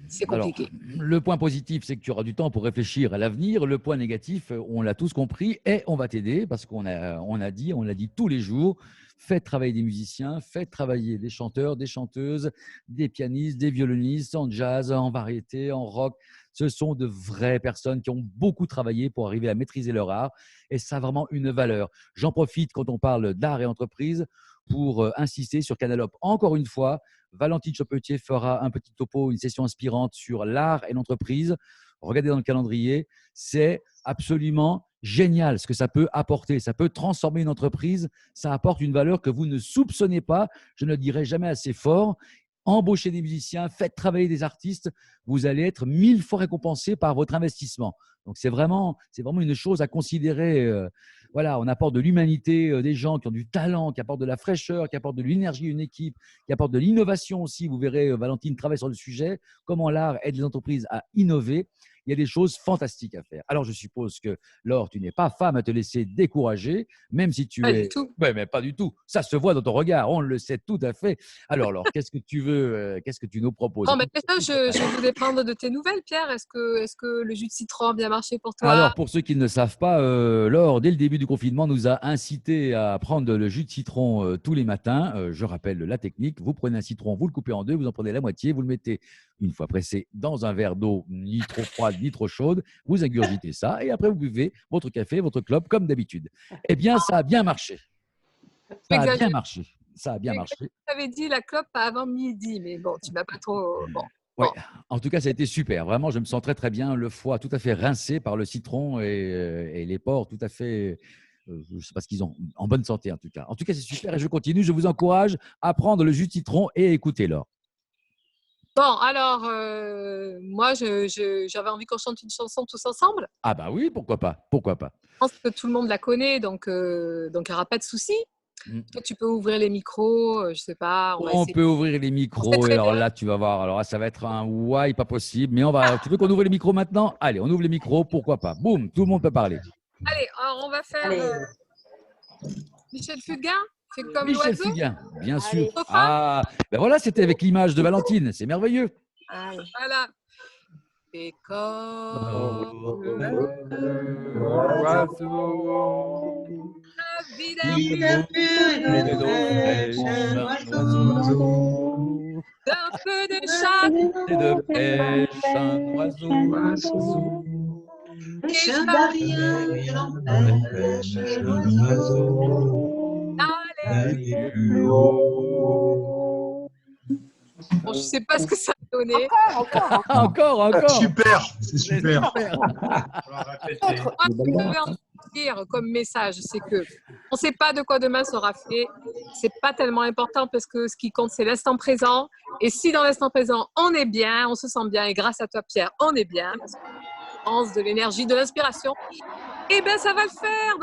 O: c'est compliqué.
A: Alors, le point positif, c'est que tu auras du temps pour réfléchir à l'avenir. Le point négatif, on l'a tous compris et on va t'aider parce qu'on a dit tous les jours, faites travailler des musiciens, faites travailler des chanteurs, des chanteuses, des pianistes, des violonistes en jazz, en variété, en rock. Ce sont de vraies personnes qui ont beaucoup travaillé pour arriver à maîtriser leur art et ça a vraiment une valeur. J'en profite quand on parle d'art et entreprise pour insister sur Canalope. Encore une fois, Valentine Chopetier fera un petit topo, une session inspirante sur l'art et l'entreprise. Regardez dans le calendrier, c'est absolument génial ce que ça peut apporter. Ça peut transformer une entreprise, ça apporte une valeur que vous ne soupçonnez pas, je ne le dirai jamais assez fort. Embauchez des musiciens, faites travailler des artistes, vous allez être 1000 fois récompensé par votre investissement. Donc, c'est vraiment une chose à considérer. Voilà, on apporte de l'humanité, des gens qui ont du talent, qui apportent de la fraîcheur, qui apportent de l'énergie à une équipe, qui apportent de l'innovation aussi. Vous verrez, Valentine travaille sur le sujet, comment l'art aide les entreprises à innover. Il y a des choses fantastiques à faire. Alors, je suppose que, Laure, tu n'es pas femme à te laisser décourager, même si tu
O: Pas
A: es…
O: du tout.
A: Ouais, mais pas du tout. Ça se voit dans ton regard, on le sait tout à fait. Alors, Laure, qu'est-ce que tu veux, qu'est-ce que tu nous proposes?
O: Bon, mais déjà, je voulais prendre de tes nouvelles, Pierre. Est-ce que le jus de citron a bien marché pour toi?
A: Alors, pour ceux qui ne le savent pas, Laure, dès le début du confinement, nous a incité à prendre le jus de citron tous les matins. Je rappelle la technique. Vous prenez un citron, vous le coupez en deux, vous en prenez la moitié, vous le mettez, une fois pressé, dans un verre d'eau ni trop froide ni trop chaude. Vous ingurgitez ça et après, vous buvez votre café, votre clope comme d'habitude. Eh bien, ça a bien marché. Ça a bien marché. Ça a bien marché.
O: Tu avais dit la clope pas avant midi, mais bon, tu m'as pas trop… Bon.
A: Ouais. En tout cas, ça a été super. Vraiment, je me sens très, très bien. Le foie tout à fait rincé par le citron et les porcs tout à fait, je ne sais pas ce qu'ils ont, en bonne santé en tout cas. En tout cas, c'est super et je continue. Je vous encourage à prendre le jus de citron et écoutez Laure.
O: Bon, alors, moi, j'avais envie qu'on chante une chanson tous ensemble.
A: Ah bah oui, pourquoi pas, pourquoi pas.
O: Je pense que tout le monde la connaît, donc il n'y aura pas de souci. Toi, tu peux ouvrir les micros, je ne sais pas.
A: On peut ouvrir les micros et alors là, tu vas voir. Alors là, ça va être un ouais, pas possible. Mais on va. Tu veux qu'on ouvre les micros maintenant? Allez, on ouvre les micros, pourquoi pas. Boum, tout le monde peut parler.
O: Allez, alors on va faire Michel Fugain. C'est comme
A: Michel
O: l'oiseau.
A: Fugain, bien sûr. Ah, ben voilà, c'était avec l'image de Valentine. C'est merveilleux.
O: Voilà. Et comme d'un peu de chat
A: et de pêche un oiseau.
O: Et ça rien n'empêche l'oiseau d'aller plus haut. Bon, je ne sais pas ce que ça a donné.
A: Encore.
P: Super, c'est super.
O: Moi, ce que j'avais envie de dire comme message, c'est que on ne sait pas de quoi demain sera fait. C'est pas tellement important parce que ce qui compte, c'est l'instant présent. Et si dans l'instant présent, on est bien, on se sent bien, et grâce à toi, Pierre, on est bien, parce qu'on pense de l'énergie, de l'inspiration, eh bien, ça va le faire.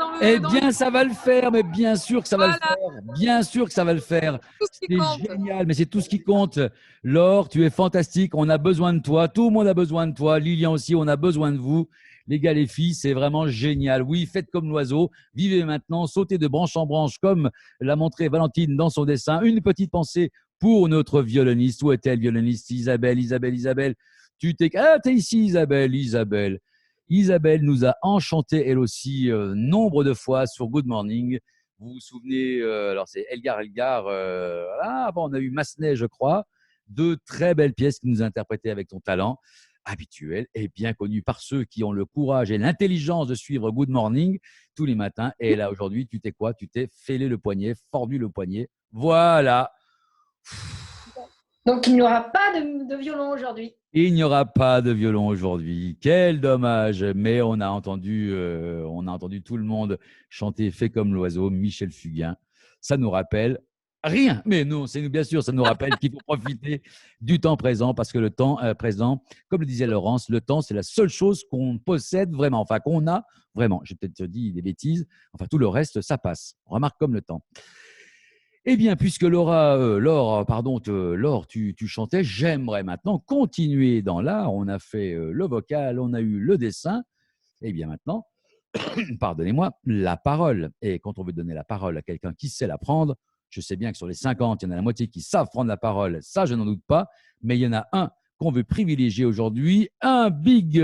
A: Ça va le faire, mais bien sûr que ça va le faire. Bien sûr que ça va le faire. C'est génial, mais c'est tout ce qui compte. Laure, tu es fantastique. On a besoin de toi. Tout le monde a besoin de toi. Lilian aussi, on a besoin de vous. Les gars, les filles, c'est vraiment génial. Oui, faites comme l'oiseau. Vivez maintenant. Sautez de branche en branche, comme l'a montré Valentine dans son dessin. Une petite pensée pour notre violoniste. Où est-elle, violoniste? Isabelle. T'es ici, Isabelle. Isabelle nous a enchanté, elle aussi, nombre de fois sur Good Morning. Vous vous souvenez, alors c'est Elgar. On a eu Massenet, je crois. Deux très belles pièces que nous a interprétées avec ton talent habituel et bien connu par ceux qui ont le courage et l'intelligence de suivre Good Morning tous les matins. Et là, aujourd'hui, tu t'es fêlé le poignet, fordu le poignet. Voilà.
C: Donc, il n'y aura pas de violon aujourd'hui.
A: Il n'y aura pas de violon aujourd'hui. Quel dommage. Mais on a entendu tout le monde chanter Fait comme l'oiseau, Michel Fugain. Ça nous rappelle rien. Mais non, c'est bien sûr, ça nous rappelle qu'il faut profiter du temps présent parce que le temps présent, comme le disait Laurence, le temps, c'est la seule chose qu'on possède vraiment, enfin qu'on a vraiment. J'ai peut-être dit des bêtises. Enfin, tout le reste, ça passe. Remarque comme le temps. Eh bien, puisque Laure, tu chantais, j'aimerais maintenant continuer dans l'art. On a fait le vocal, on a eu le dessin. Eh bien maintenant, pardonnez-moi, la parole. Et quand on veut donner la parole à quelqu'un qui sait la prendre, je sais bien que sur les 50, il y en a la moitié qui savent prendre la parole. Ça, je n'en doute pas. Mais il y en a un qu'on veut privilégier aujourd'hui. Un big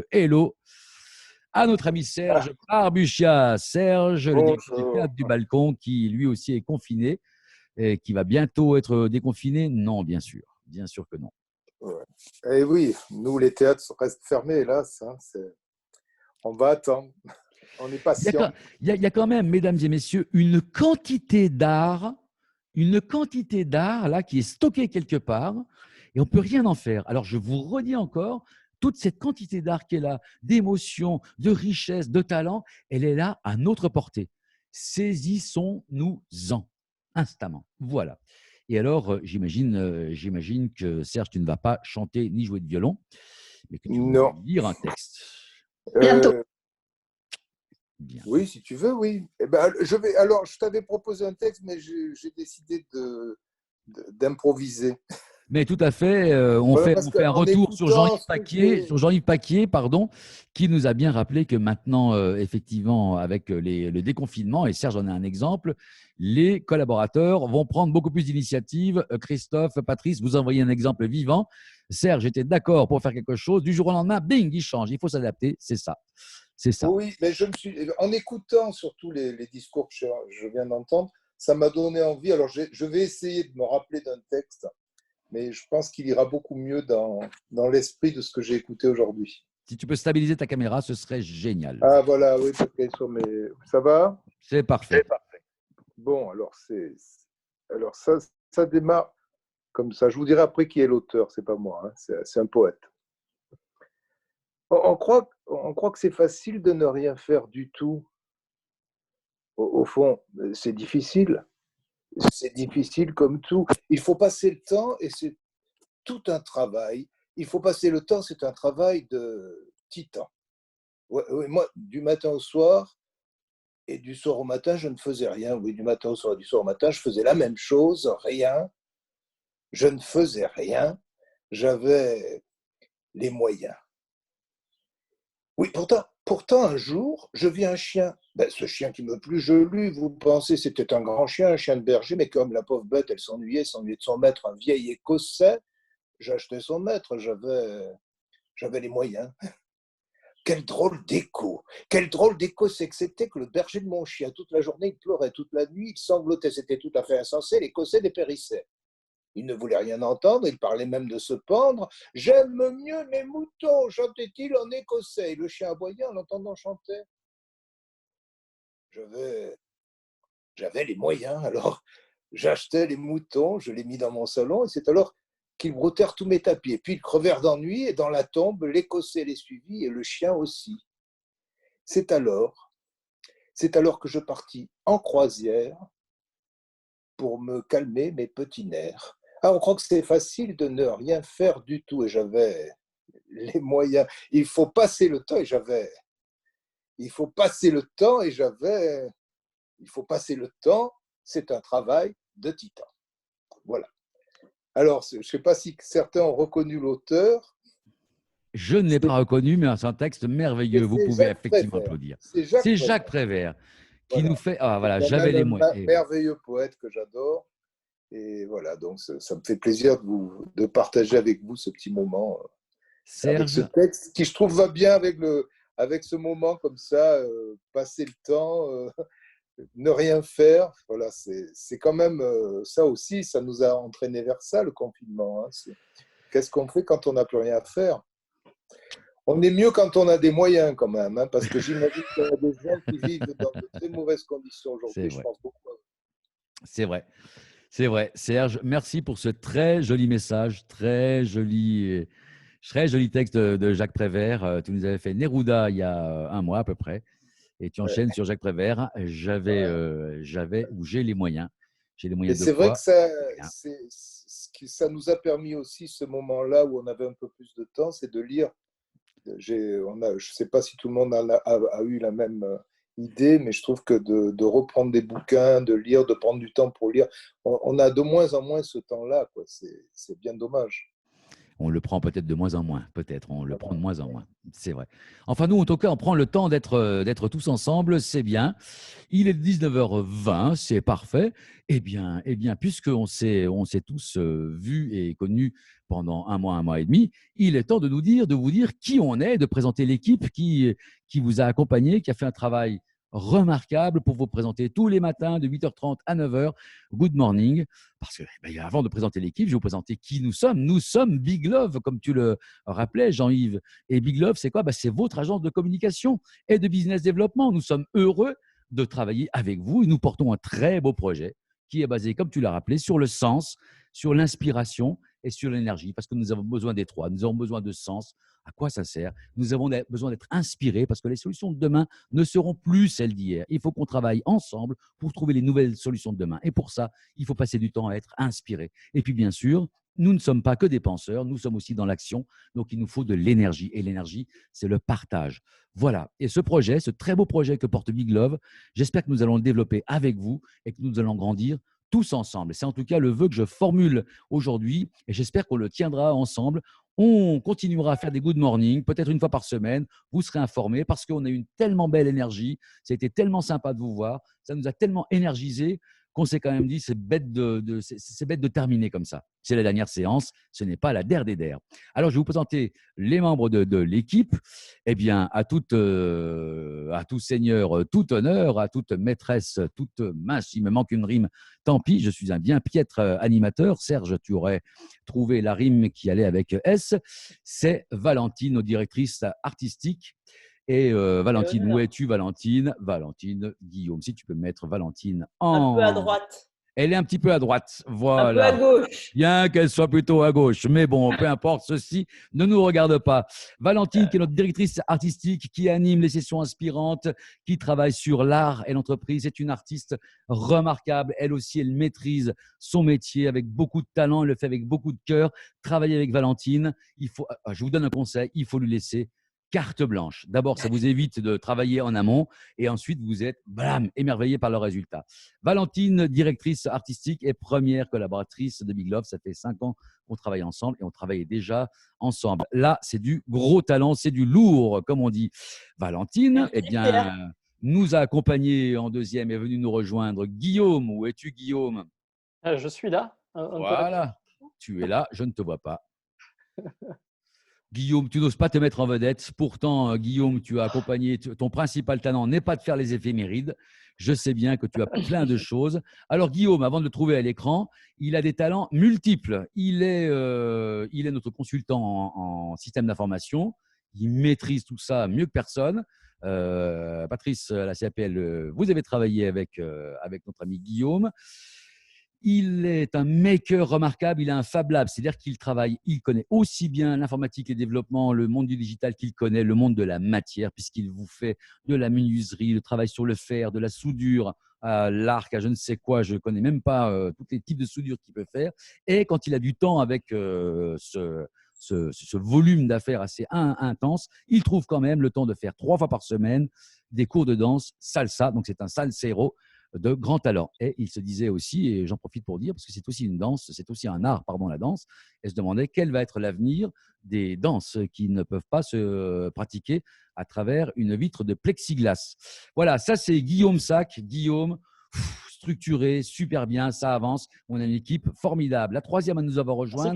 A: hello à notre ami Serge Barbuchia. Serge, le directeur du théâtre du Balcon, qui lui aussi est confiné et qui va bientôt être déconfiné. Non, bien sûr que non.
Q: Ouais. Eh oui, nous, les théâtres restent fermés, hélas. On va attendre.
P: On est
A: Il y, a,
P: patient.
A: quand- il y a quand même, mesdames et messieurs, une quantité d'art là qui est stockée quelque part et on ne peut rien en faire. Alors, je vous redis encore, toute cette quantité d'art qui est là, d'émotions, de richesse, de talent, elle est là à notre portée. Saisissons-nous-en instamment. Voilà. Et alors, j'imagine que Serge, tu ne vas pas chanter ni jouer de violon, mais que tu vas
P: Non.
A: lire un texte.
P: Oui, si tu veux, oui. Eh ben, alors, je t'avais proposé un texte, mais j'ai décidé d'improviser.
A: Mais tout à fait, on
P: Voilà,
A: fait un retour sur Jean-Yves Paquier, pardon, qui nous a bien rappelé que maintenant, effectivement, avec le déconfinement, et Serge en est un exemple, les collaborateurs vont prendre beaucoup plus d'initiatives. Christophe, Patrice, vous envoyez un exemple vivant. Serge était d'accord pour faire quelque chose. Du jour au lendemain, bing, il change. Il faut s'adapter. C'est ça. C'est ça.
P: Oui, mais en écoutant surtout les discours que je viens d'entendre, ça m'a donné envie. Alors, je vais essayer de me rappeler d'un texte, mais je pense qu'il ira beaucoup mieux dans l'esprit de ce que j'ai écouté aujourd'hui.
A: Si tu peux stabiliser ta caméra, ce serait génial.
P: Ah, voilà, oui, parce qu'elle est sur mes... Ça va?
A: C'est parfait.
P: Bon, alors, ça démarre comme ça. Je vous dirai après qui est l'auteur, c'est pas moi, hein, c'est un poète. On croit que c'est facile de ne rien faire du tout. Au fond, c'est difficile. C'est difficile comme tout. Il faut passer le temps et c'est tout un travail. Il faut passer le temps, c'est un travail de titan. Ouais, moi, du matin au soir et du soir au matin, je ne faisais rien. Oui, du matin au soir et du soir au matin, je faisais la même chose, rien. Je ne faisais rien. J'avais les moyens. Oui, pourtant, un jour, je vis un chien. Ben, ce chien qui me plut, je l'eus. Vous pensez, c'était un grand chien, un chien de berger, mais comme la pauvre bête, elle s'ennuyait de son maître, un vieil écossais, j'achetais son maître, j'avais les moyens. Quel drôle d'écho c'est que c'était que le berger de mon chien, toute la journée, il pleurait, toute la nuit, il sanglotait, c'était tout à fait insensé, l'écossais dépérissait. Il ne voulait rien entendre, il parlait même de se pendre. « J'aime mieux mes moutons », chantait-il en écossais. Et le chien aboyait en l'entendant chanter. J'avais les moyens, alors j'achetais les moutons, je les mis dans mon salon, et c'est alors qu'ils broutèrent tous mes tapis. Et puis ils crevèrent d'ennui, et dans la tombe, l'écossais les suivit, et le chien aussi. C'est alors que je partis en croisière pour me calmer mes petits nerfs. Ah, on croit que c'est facile de ne rien faire du tout, et j'avais les moyens. Il faut passer le temps, et j'avais. Il faut passer le temps, et j'avais. Il faut passer le temps, c'est un travail de titan. Voilà. Alors, je ne sais pas si certains ont reconnu l'auteur.
A: Je ne l'ai pas reconnu, mais c'est un texte merveilleux. Vous pouvez effectivement applaudir. C'est Jacques Prévert qui nous fait. Ah, voilà, j'avais les moyens.
P: Un merveilleux poète que j'adore. Et voilà, donc ça me fait plaisir de partager avec vous ce petit moment. Avec ce texte qui, je trouve, va bien avec ce moment comme ça, passer le temps, ne rien faire. Voilà, c'est quand même ça aussi, ça nous a entraîné vers ça, le confinement. Hein. Qu'est-ce qu'on fait quand on n'a plus rien à faire? On est mieux quand on a des moyens quand même, hein, parce que j'imagine qu'il y a des gens qui vivent dans de très mauvaises conditions aujourd'hui. Je pense beaucoup à eux.
A: C'est vrai. C'est vrai. Serge, merci pour ce très joli message, très joli texte de Jacques Prévert. Tu nous avais fait Neruda il y a un mois à peu près. Et tu enchaînes sur Jacques Prévert. J'ai les moyens. J'ai les moyens
P: et
A: de
P: c'est vrai que ça nous a permis aussi ce moment-là où on avait un peu plus de temps, c'est de lire. Je ne sais pas si tout le monde a eu la même idée, mais je trouve que de reprendre des bouquins, de lire, de prendre du temps pour lire, on a de moins en moins ce temps-là. C'est bien dommage.
A: On le prend peut-être de moins en moins, on le prend de moins en moins, c'est vrai. Enfin, nous, en tout cas, on prend le temps d'être tous ensemble, c'est bien. Il est 19h20, c'est parfait. Eh bien, puisqu'on s'est tous vus et connus pendant un mois et demi, il est temps de vous dire qui on est, de présenter l'équipe qui vous a accompagné, qui a fait un travail remarquable pour vous présenter tous les matins de 8h30 à 9h. Good morning. Parce que avant de présenter l'équipe, je vais vous présenter qui nous sommes. Nous sommes Big Love, comme tu le rappelais, Jean-Yves. Et Big Love, c'est quoi? C'est votre agence de communication et de business développement. Nous sommes heureux de travailler avec vous et nous portons un très beau projet qui est basé, comme tu l'as rappelé, sur le sens, sur l'inspiration et sur l'énergie, parce que nous avons besoin des trois. Nous avons besoin de sens. À quoi ça sert? Nous avons besoin d'être inspirés parce que les solutions de demain ne seront plus celles d'hier. Il faut qu'on travaille ensemble pour trouver les nouvelles solutions de demain. Et pour ça, il faut passer du temps à être inspiré. Et puis, bien sûr, nous ne sommes pas que des penseurs, nous sommes aussi dans l'action. Donc, il nous faut de l'énergie. Et l'énergie, c'est le partage. Voilà. Et ce projet, ce très beau projet que porte Big Love, j'espère que nous allons le développer avec vous et que nous allons grandir tous ensemble. C'est en tout cas le vœu que je formule aujourd'hui et j'espère qu'on le tiendra ensemble. On continuera à faire des good morning, peut-être une fois par semaine. Vous serez informés parce qu'on a eu une tellement belle énergie. Ça a été tellement sympa de vous voir. Ça nous a tellement énergisé qu'on s'est quand même dit c'est bête de terminer comme ça. C'est la dernière séance, ce n'est pas la der des der. Alors, je vais vous présenter les membres de l'équipe. Eh bien, à tout seigneur, tout honneur, à toute maîtresse, toute mince, il me manque une rime, tant pis, je suis un bien piètre animateur. Serge, tu aurais trouvé la rime qui allait avec S. C'est Valentine, nos directrices artistiques. Et Valentine, où es-tu, Valentine? Valentine, Guillaume, si tu peux mettre Valentine en…
Q: Un peu à droite.
A: Elle est un petit peu à droite, voilà.
Q: Un peu à gauche.
A: Bien qu'elle soit plutôt à gauche, mais bon, peu importe, ceci ne nous regarde pas. Valentine, qui est notre directrice artistique, qui anime les sessions inspirantes, qui travaille sur l'art et l'entreprise, est une artiste remarquable. Elle aussi, elle maîtrise son métier avec beaucoup de talent, elle le fait avec beaucoup de cœur. Travailler avec Valentine, je vous donne un conseil, il faut lui laisser carte blanche. D'abord, ça vous évite de travailler en amont et ensuite, vous êtes émerveillé par le résultat. Valentine, directrice artistique et première collaboratrice de Big Love. Ça fait 5 ans qu'on travaille ensemble et on travaillait déjà ensemble. Là, c'est du gros talent, c'est du lourd, comme on dit. Valentine, eh bien, nous a accompagnés en deuxième, est venu nous rejoindre Guillaume. Où es-tu, Guillaume?
D: Je suis là.
A: Voilà, tu es là, je ne te vois pas. Guillaume, tu n'oses pas te mettre en vedette. Pourtant, Guillaume, tu as accompagné, ton principal talent n'est pas de faire les éphémérides. Je sais bien que tu as plein de choses. Alors, Guillaume, avant de le trouver à l'écran, il a des talents multiples. Il est notre consultant en système d'information. Il maîtrise tout ça mieux que personne. Patrice, à la CAPL, vous avez travaillé avec notre ami Guillaume. Il est un maker remarquable, il a un Fab Lab, c'est-à-dire qu'il travaille, il connaît aussi bien l'informatique, les développements, le monde du digital qu'il connaît le monde de la matière, puisqu'il vous fait de la menuiserie, le travail sur le fer, de la soudure, à l'arc, à je ne sais quoi, je ne connais même pas tous les types de soudure qu'il peut faire. Et quand il a du temps avec ce volume d'affaires assez intense, il trouve quand même le temps de faire 3 fois par semaine des cours de danse salsa, donc c'est un salsero de grand talent. Et il se disait aussi, et j'en profite pour dire, parce que c'est aussi une danse, c'est aussi un art, pardon, la danse, et se demandait quel va être l'avenir des danses qui ne peuvent pas se pratiquer à travers une vitre de plexiglas. Voilà, ça c'est Guillaume Sac. Guillaume, structuré, super bien, ça avance. On a une équipe formidable. La troisième à nous avoir rejoint,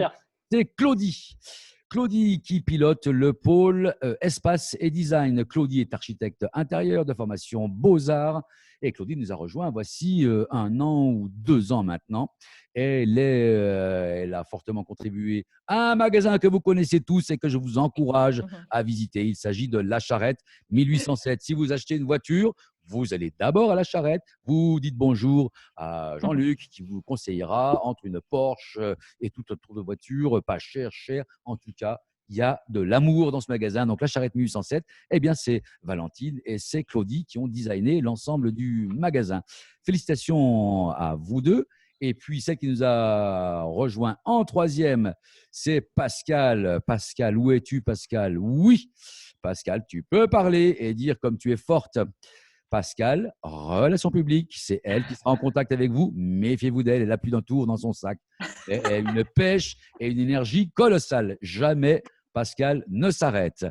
A: c'est Claudie. Claudie qui pilote le pôle espace et design. Claudie est architecte intérieur de formation Beaux-Arts. Et Claudie nous a rejoint voici 1 an ou 2 ans maintenant. Elle a fortement contribué à un magasin que vous connaissez tous et que je vous encourage à visiter. Il s'agit de La Charrette 1807. Si vous achetez une voiture, vous allez d'abord à La Charrette, vous dites bonjour à Jean-Luc qui vous conseillera entre une Porsche et tout autre de voiture, pas cher. En tout cas, il y a de l'amour dans ce magasin. Donc, La Charrette 1807, eh bien, c'est Valentine et c'est Claudie qui ont designé l'ensemble du magasin. Félicitations à vous deux. Et puis, celle qui nous a rejoint en troisième, c'est Pascal. Pascal, où es-tu, Pascal? Oui, Pascal, tu peux parler et dire comme tu es forte. Pascal, relations publiques, c'est elle qui sera en contact avec vous. Méfiez-vous d'elle, elle a plus d'un tour dans son sac. Elle a une pêche et une énergie colossale. Jamais Pascal ne s'arrête.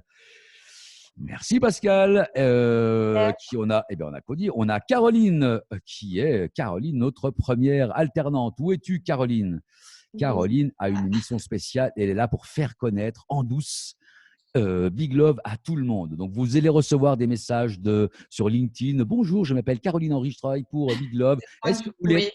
A: Merci Pascal. Qui on a? Eh bien, on a Claudie. On a Caroline, qui est notre première alternante. Où es-tu, Caroline? Caroline a une mission spéciale. Elle est là pour faire connaître en douce Big Love à tout le monde. Donc, vous allez recevoir des messages sur LinkedIn. Bonjour, je m'appelle Caroline Henry, je travaille pour Big Love. Est-ce que vous voulez…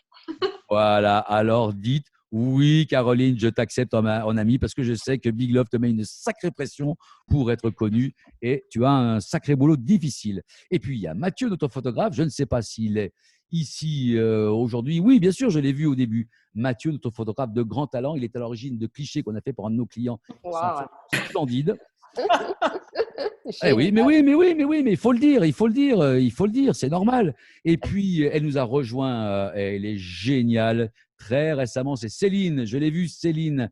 A: Voilà, alors dites oui, Caroline, je t'accepte en ami parce que je sais que Big Love te met une sacrée pression pour être connu et tu as un sacré boulot difficile. Et puis, il y a Mathieu, notre photographe. Je ne sais pas s'il est ici aujourd'hui. Oui, bien sûr, je l'ai vu au début. Mathieu, notre photographe de grand talent, il est à l'origine de clichés qu'on a fait pour un de nos clients.
B: Wow.
A: Splendide. Oui, mais il faut le dire, c'est normal. Et puis, elle nous a rejoint, elle est géniale. Très récemment, c'est Céline, je l'ai vue, Céline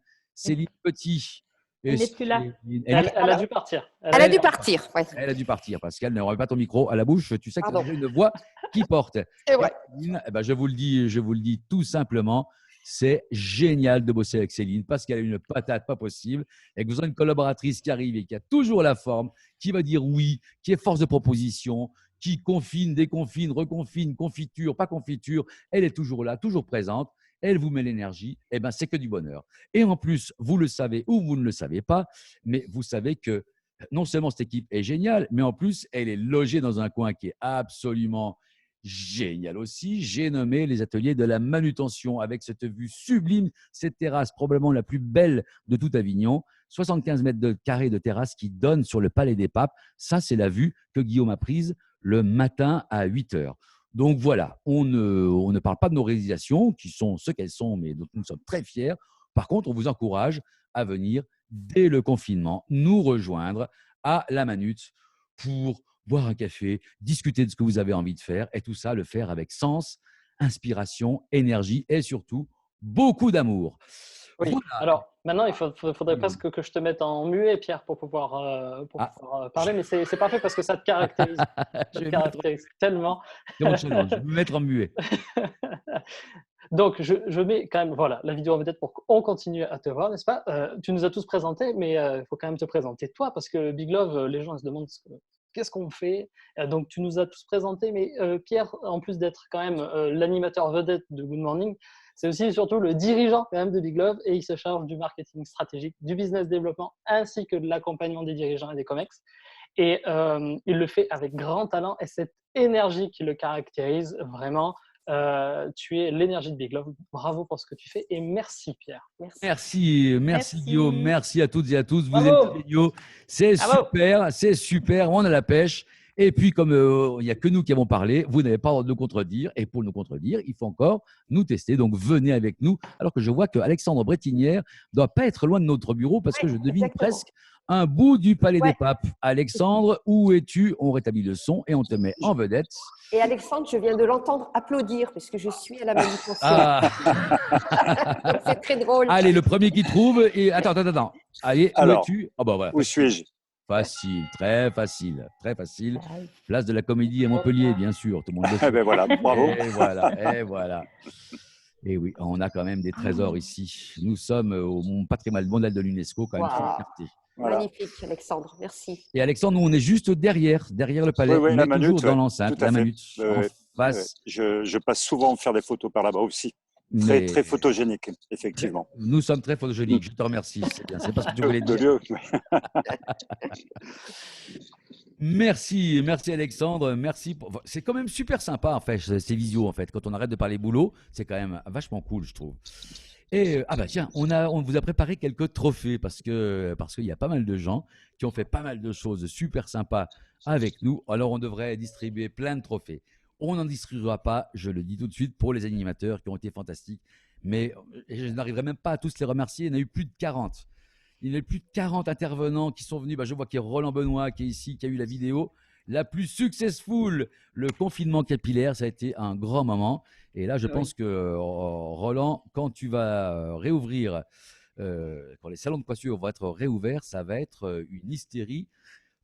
A: Petit.
I: Elle n'est plus là.
D: Elle a dû partir.
B: Elle a dû partir, ouais.
A: Elle a dû partir parce qu'elle ne remet pas ton micro à la bouche. Tu sais que tu as
B: Pardon.
A: une voix qui porte.
B: C'est vrai.
A: Céline, eh ben, je vous le dis tout simplement, c'est génial de bosser avec Céline parce qu'elle a une patate pas possible et que vous avez une collaboratrice qui arrive et qui a toujours la forme, qui va dire oui, qui est force de proposition, qui confine, déconfine, reconfine, confiture, pas confiture. Elle est toujours là, toujours présente. Elle vous met l'énergie. Eh ben, c'est que du bonheur. Et en plus, vous le savez ou vous ne le savez pas, mais vous savez que non seulement cette équipe est géniale, mais en plus, elle est logée dans un coin qui est absolument génial aussi. J'ai nommé les ateliers de la manutention avec cette vue sublime, cette terrasse probablement la plus belle de tout Avignon. 75 mètres de carré de terrasse qui donne sur le Palais des Papes. Ça, c'est la vue que Guillaume a prise le matin à 8 heures. Donc voilà, on ne parle pas de nos réalisations qui sont ce qu'elles sont, mais dont nous sommes très fiers. Par contre, on vous encourage à venir dès le confinement nous rejoindre à la Manute pour boire un café, discuter de ce que vous avez envie de faire et tout ça, le faire avec sens, inspiration, énergie et surtout beaucoup d'amour.
D: Oui.
A: Voilà.
D: Alors maintenant, il faudrait presque que je te mette en muet, Pierre, pour pouvoir parler, mais c'est parfait parce que ça te caractérise. Ça te caractérise tellement.
A: Je vais me mettre en muet.
D: Donc, je mets quand même la vidéo en vedette pour qu'on continue à te voir, n'est-ce pas? Tu nous as tous présentés, mais il faut quand même te présenter toi parce que Big Love, les gens se demandent qu'est-ce qu'on fait. Donc, tu nous as tous présentés, mais Pierre, en plus d'être quand même l'animateur vedette de Good Morning, c'est aussi et surtout le dirigeant quand même de Big Love et il se charge du marketing stratégique, du business développement ainsi que de l'accompagnement des dirigeants et des COMEX. Et il le fait avec grand talent et cette énergie qui le caractérise vraiment. Tu es l'énergie de Big Love. Bravo pour ce que tu fais et merci Pierre.
A: Merci Guillaume, merci à toutes et à tous. Vous êtes géniaux, c'est super, on a la pêche. Et puis, comme il n'y a que nous qui avons parlé, vous n'avez pas le droit de nous contredire. Et pour nous contredire, il faut encore nous tester. Donc, venez avec nous. Alors que je vois qu'Alexandre Brettinière ne doit pas être loin de notre bureau parce que je devine presque un bout du Palais des Papes. Alexandre, où es-tu? On rétablit le son et on te met en vedette.
B: Et Alexandre, je viens de l'entendre applaudir parce que je suis à la manutention. C'est très drôle.
A: Allez, le premier qui trouve. Et… Attends. Allez, où es-tu?
Q: Où suis-je?
A: Facile, très facile. Place de la Comédie à Montpellier, bien sûr. Tout le monde le sait.
Q: Ben voilà, bravo.
A: Et voilà. Et oui, on a quand même des trésors ici. Nous sommes au patrimoine mondial de l'UNESCO, quand même, c'est une fierté.
B: Voilà. Magnifique, Alexandre, merci.
A: Et Alexandre, nous, on est juste derrière le palais.
Q: Oui,
A: on est toujours dans l'enceinte, la Manute, en face.
Q: Je passe souvent faire des photos par là-bas aussi. Très photogénique, effectivement.
A: Nous sommes très photogéniques, je te remercie. C'est bien, c'est pas ce que tu voulais dire. Merci Alexandre, merci. C'est quand même super sympa en fait, ces visios en fait. Quand on arrête de parler boulot, c'est quand même vachement cool, je trouve. Et tiens, on vous a préparé quelques trophées parce qu'il y a pas mal de gens qui ont fait pas mal de choses super sympas avec nous. Alors on devrait distribuer plein de trophées. On n'en distribuera pas, je le dis tout de suite, pour les animateurs qui ont été fantastiques. Mais je n'arriverai même pas à tous les remercier. Il y en a eu plus de 40. Il y a eu plus de 40 intervenants qui sont venus. Je vois qu'il y a Roland Benoît qui est ici, qui a eu la vidéo la plus successful. Le confinement capillaire, ça a été un grand moment. Et là, je pense que Roland, quand tu vas réouvrir, quand les salons de coiffure vont être réouverts, ça va être une hystérie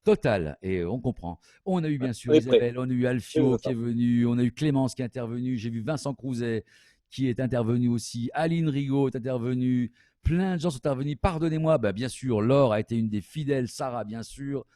A: totale. Et on comprend. On a eu bien sûr Isabelle, on a eu Alfio qui est venu, on a eu Clémence qui est intervenue, j'ai vu Vincent Crouzet qui est intervenu aussi, Aline Rigaud est intervenue, plein de gens sont intervenus. Pardonnez-moi, bien sûr, Laure a été une des fidèles, Sarah bien sûr,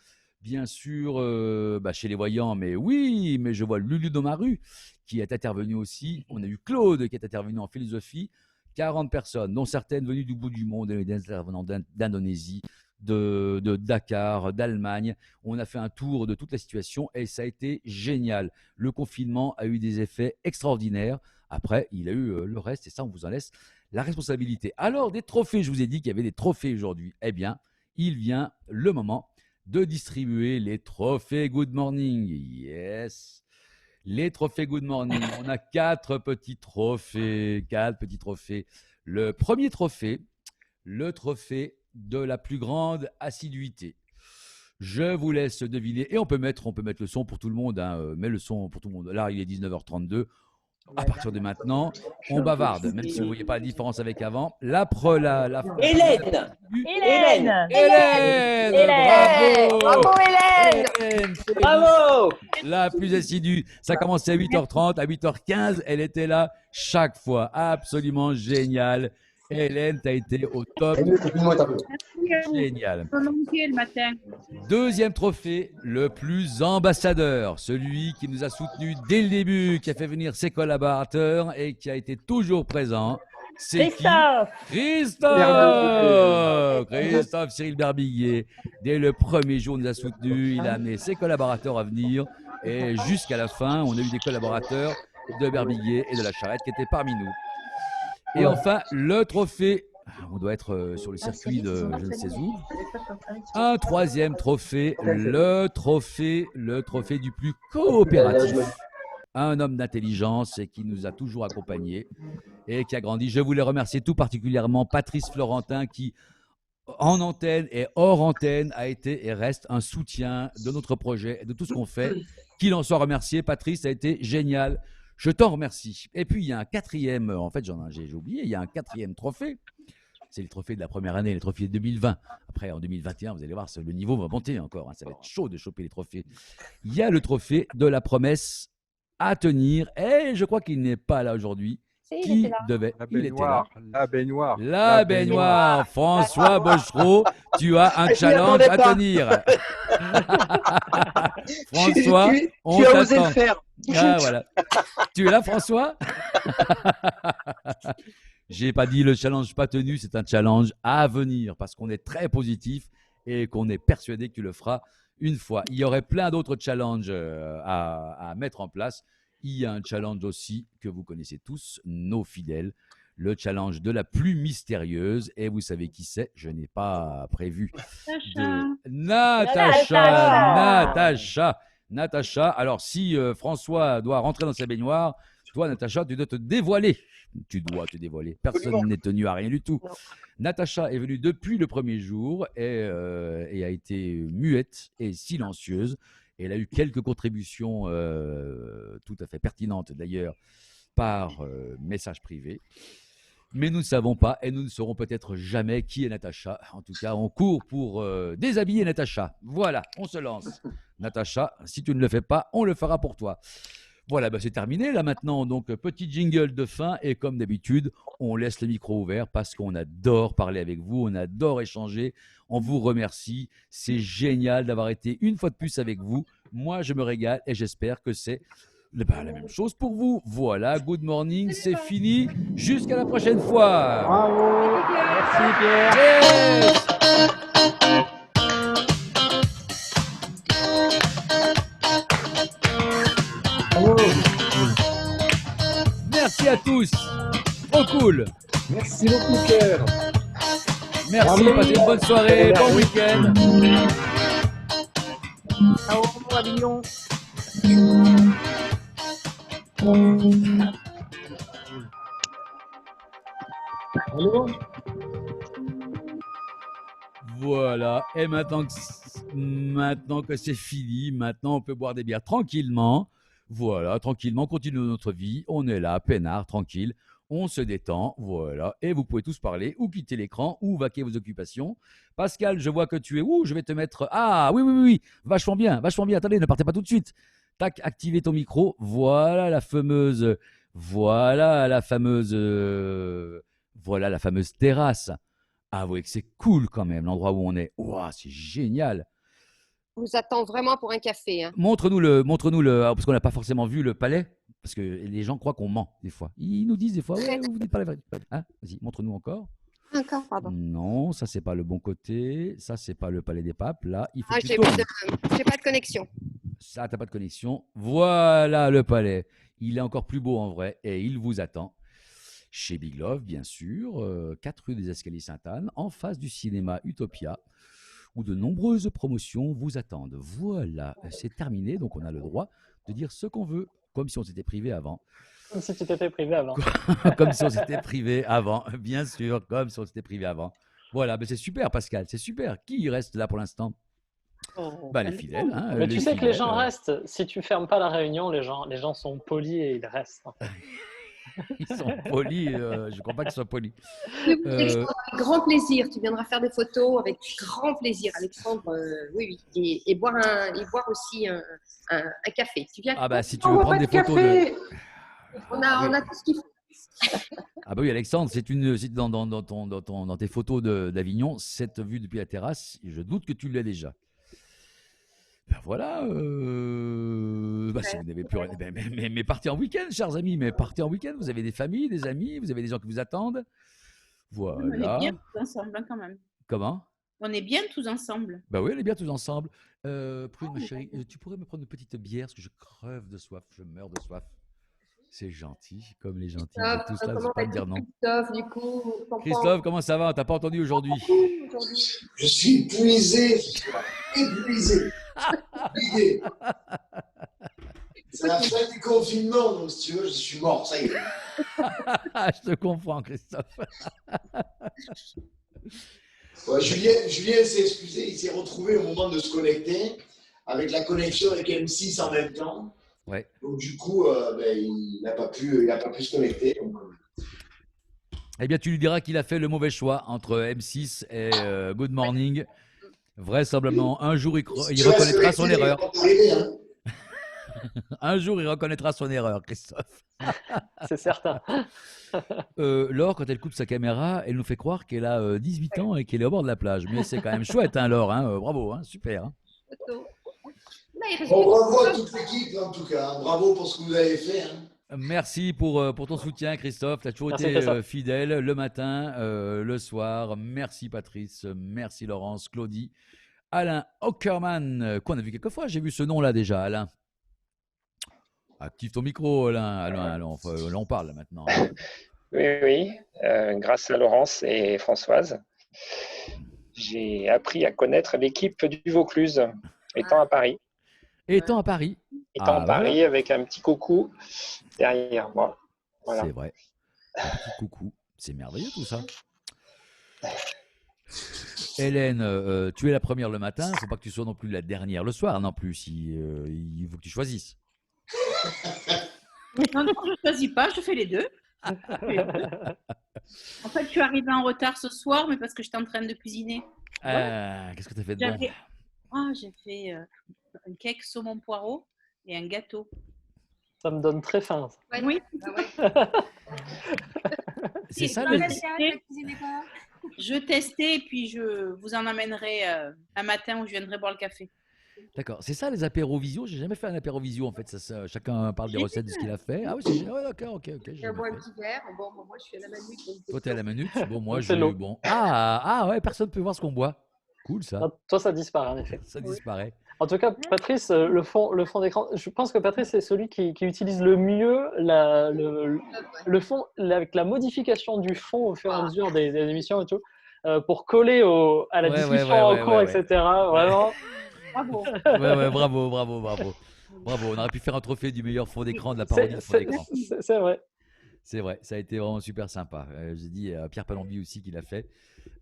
A: chez les voyants, mais oui, mais je vois Lulu Domaru qui est intervenu aussi. On a eu Claude qui est intervenu en philosophie. 40 personnes, dont certaines venues du bout du monde, des intervenants d'Indonésie, de Dakar, d'Allemagne. On a fait un tour de toute la situation et ça a été génial. Le confinement a eu des effets extraordinaires. Après, il a eu le reste et ça, on vous en laisse la responsabilité. Alors, des trophées, je vous ai dit qu'il y avait des trophées aujourd'hui. Eh bien, il vient le moment de distribuer les trophées Good Morning. Yes. Les trophées Good Morning. On a 4 petits trophées. 4 petits trophées. Le premier trophée, le trophée de la plus grande assiduité. Je vous laisse deviner. Et on peut mettre le son pour tout le monde. Hein. Mets le son pour tout le monde. Là, il est 19h32. À partir de maintenant, on bavarde, même si vous ne voyez pas la différence avec avant.
R: Hélène.
A: Bravo
R: Hélène. Bravo.
A: La plus assidue. Ça commençait à 8h30, à 8h15, elle était là chaque fois. Absolument génial. Hélène, tu as été au top. Génial.
I: Le matin.
A: Deuxième trophée, le plus ambassadeur, celui qui nous a soutenus dès le début, qui a fait venir ses collaborateurs et qui a été toujours présent. C'est Christophe Cyril Berbiguier. Dès le premier jour, il nous a soutenus. Il a amené ses collaborateurs à venir. Et jusqu'à la fin, on a eu des collaborateurs de Berbiguier et de la Charrette qui étaient parmi nous. Et enfin, le trophée, on doit être sur le circuit de je ne sais où. Un troisième trophée, le trophée du plus coopératif. Un homme d'intelligence et qui nous a toujours accompagnés et qui a grandi. Je voulais remercier tout particulièrement Patrice Florentin qui, en antenne et hors antenne, a été et reste un soutien de notre projet et de tout ce qu'on fait. Qu'il en soit remercié, Patrice, ça a été génial. Je t'en remercie. Et puis, il y a un quatrième, en fait, j'ai oublié, il y a un quatrième trophée. C'est le trophée de la première année, le trophée de 2020. Après, en 2021, vous allez voir, le niveau va monter encore. Hein, ça va être chaud de choper les trophées. Il y a le trophée de la promesse à tenir. Et je crois qu'il n'est pas là aujourd'hui. Qui devait il était là. La baignoire. François Bochereau, tu as un challenge à tenir. François, on t'attend. Tu as osé le faire. Ah, voilà. Tu es là, François? J'ai pas dit le challenge pas tenu, c'est un challenge à venir parce qu'on est très positif et qu'on est persuadé que tu le feras une fois. Il y aurait plein d'autres challenges à mettre en place. Il y a un challenge aussi que vous connaissez tous, nos fidèles, le challenge de la plus mystérieuse. Et vous savez qui c'est? Je n'ai pas prévu. Natacha. Alors, si François doit rentrer dans sa baignoire, toi, Natacha, tu dois te dévoiler. Tu dois te dévoiler. Personne n'est tenu à rien du tout. Non. Natacha est venue depuis le premier jour et a été muette et silencieuse. Elle a eu quelques contributions tout à fait pertinentes d'ailleurs par message privé. Mais nous ne savons pas et nous ne saurons peut-être jamais qui est Natacha. En tout cas, on court pour déshabiller Natacha. Voilà, on se lance. Natacha, si tu ne le fais pas, on le fera pour toi. Voilà, c'est terminé là maintenant. Donc, petit jingle de fin et comme d'habitude, on laisse le micro ouvert parce qu'on adore parler avec vous, on adore échanger. On vous remercie. C'est génial d'avoir été une fois de plus avec vous. Moi, je me régale et j'espère que c'est la même chose pour vous. Voilà, Good Morning, c'est fini. Jusqu'à la prochaine fois.
M: Bravo. Merci Pierre.
A: Yes. Merci à tous. Trop cool.
P: Merci beaucoup, Pierre.
A: Merci, passez une bonne soirée, bon week-end.
M: Ciao, Avignon.
P: Allô?
A: Voilà, et maintenant que c'est fini, maintenant on peut boire des bières tranquillement. Voilà, tranquillement, on continue notre vie. On est là, peinard, tranquille. On se détend, voilà. Et vous pouvez tous parler ou quitter l'écran ou vaquer vos occupations. Pascal, je vois que tu es où? Je vais te mettre... Ah, oui. Vachement bien. Attendez, ne partez pas tout de suite. Tac, activez ton micro. Voilà la fameuse terrasse. Avouez que c'est cool quand même, l'endroit où on est. Ouah, c'est génial.
S: On vous attend vraiment pour un café. Hein.
A: Montre-nous le, parce qu'on n'a pas forcément vu le palais, parce que les gens croient qu'on ment des fois. Ils nous disent des fois, ouais, vous ne dites pas la vérité. Hein, vas-y, montre-nous encore.
S: Encore, pardon.
A: Non, ça, c'est pas le bon côté. Ça, c'est pas le Palais des Papes. Là, il faut
S: Ah,
A: que tu tournes.
S: j'ai pas de connexion.
A: Ça, t'as pas de connexion. Voilà le palais. Il est encore plus beau en vrai et il vous attend chez Big Love, bien sûr, 4 rue des Escaliers Sainte-Anne, en face du cinéma Utopia, où de nombreuses promotions vous attendent. Voilà, c'est terminé, donc on a le droit de dire ce qu'on veut, comme si on s'était privé avant.
D: Comme si tu t'étais privé avant.
A: Comme si on s'était privé avant, bien sûr, comme si on s'était privé avant. Voilà, mais c'est super Pascal, c'est super. Qui reste là pour l'instant? Bah, les fidèles. Hein,
D: Mais tu sais que les gens
A: fidèles.
D: restent. Si tu fermes pas la réunion, les gens sont polis et ils restent.
A: Ils sont polis, je ne crois pas qu'ils soient polis.
S: Alexandre, avec grand plaisir. Tu viendras faire des photos avec grand plaisir, Alexandre. Oui, oui. Et boire aussi un café. Tu viens?
A: Ah bah si tu veux prendre des photos de...
S: On a tout ce qu'il faut.
A: Ah bah oui Alexandre, dans tes photos d'Avignon, cette vue depuis la terrasse, je doute que tu l'aies déjà. Ben voilà, si vous n'avez plus rien, mais partez en week-end, chers amis, mais partez en week-end, vous avez des familles, des amis, vous avez des gens qui vous attendent. Voilà.
T: On est bien tous ensemble hein, quand même.
A: Comment?
T: On est bien tous ensemble.
A: Bah oui, on est bien tous ensemble. Prune, ma chérie, tu pourrais me prendre une petite bière parce que je crève de soif, je meurs de soif. C'est gentil, comme les gentils. Vous êtes tous là, vous ne pas me dire non.
S: Christophe, du coup,
A: Christophe, comment ça va? T'as pas entendu aujourd'hui?
E: Je suis épuisé. Épuisé. Vidé. C'est la fin du confinement, donc si tu veux, je suis mort, ça y est.
A: Je te comprends, Christophe.
E: Ouais, Julien s'est excusé, il s'est retrouvé au moment de se connecter, avec la connexion avec M6 en même temps.
A: Ouais.
E: Donc du coup, il n'a pas pu se connecter. Donc...
A: Eh bien, tu lui diras qu'il a fait le mauvais choix entre M6 et Good Morning. Vraisemblablement, un jour, il reconnaîtra son erreur. Un jour, il reconnaîtra son erreur, Christophe.
D: C'est certain.
A: Laure, quand elle coupe sa caméra, elle nous fait croire qu'elle a 18 ans et qu'elle est au bord de la plage. Mais c'est quand même chouette, hein, Laure. Hein, bravo, hein, super. Hein.
E: Bon, bravo à toute l'équipe, en tout cas. Bravo pour ce que vous avez fait. Hein.
A: Merci pour ton soutien, Christophe. Tu as toujours été fidèle le matin, le soir. Merci, Patrice. Merci, Laurence, Claudie. Alain Ockerman, qu'on a vu quelques fois. J'ai vu ce nom-là déjà, Alain. Active ton micro, Alain. Là, on parle là, maintenant.
U: Oui. Grâce à Laurence et Françoise, j'ai appris à connaître l'équipe du Vaucluse, étant à Paris.
A: Étant à Paris.
U: Étant à Paris, voilà. Avec un petit coucou derrière moi. Voilà.
A: C'est vrai. Un petit coucou. C'est merveilleux tout ça. Hélène, tu es la première le matin. Il ne faut pas que tu sois non plus la dernière le soir non plus. Il faut que tu choisisses.
T: Non, je ne choisis pas. Je fais les deux. En fait, je suis arrivée en retard ce soir, mais parce que j'étais en train de cuisiner.
A: Qu'est-ce que tu as fait de bon?
T: J'ai fait un cake saumon poireau et un gâteau.
D: Ça me donne très faim.
T: Ouais, oui.
A: C'est ça
T: le... Je testais et puis je vous en amènerai un matin où je viendrai boire le café.
A: D'accord. C'est ça les apérovisio? J'ai jamais fait un apérovisio en fait. Chacun parle des recettes de ce qu'il a fait. Ah oui, c'est génial. D'accord, ok.
S: Je bois un petit verre. Bon, moi je suis à la manute.
A: Toi, tu es à la manute. Bon, moi je suis bon. Ah ouais, personne ne peut voir ce qu'on boit. Cool ça.
D: Non, toi, ça disparaît en effet.
A: Ça disparaît.
D: En tout cas, Patrice, le fond d'écran, je pense que Patrice est celui qui utilise le mieux le fond, avec la modification du fond au fur et à mesure des émissions et tout, pour coller à la discussion en cours, etc. Vraiment, bravo.
A: Bravo. On aurait pu faire un trophée du meilleur fond d'écran de la parodie de fond d'écran.
D: C'est vrai.
A: C'est vrai, ça a été vraiment super sympa. J'ai dit à Pierre Palombi aussi qu'il a fait.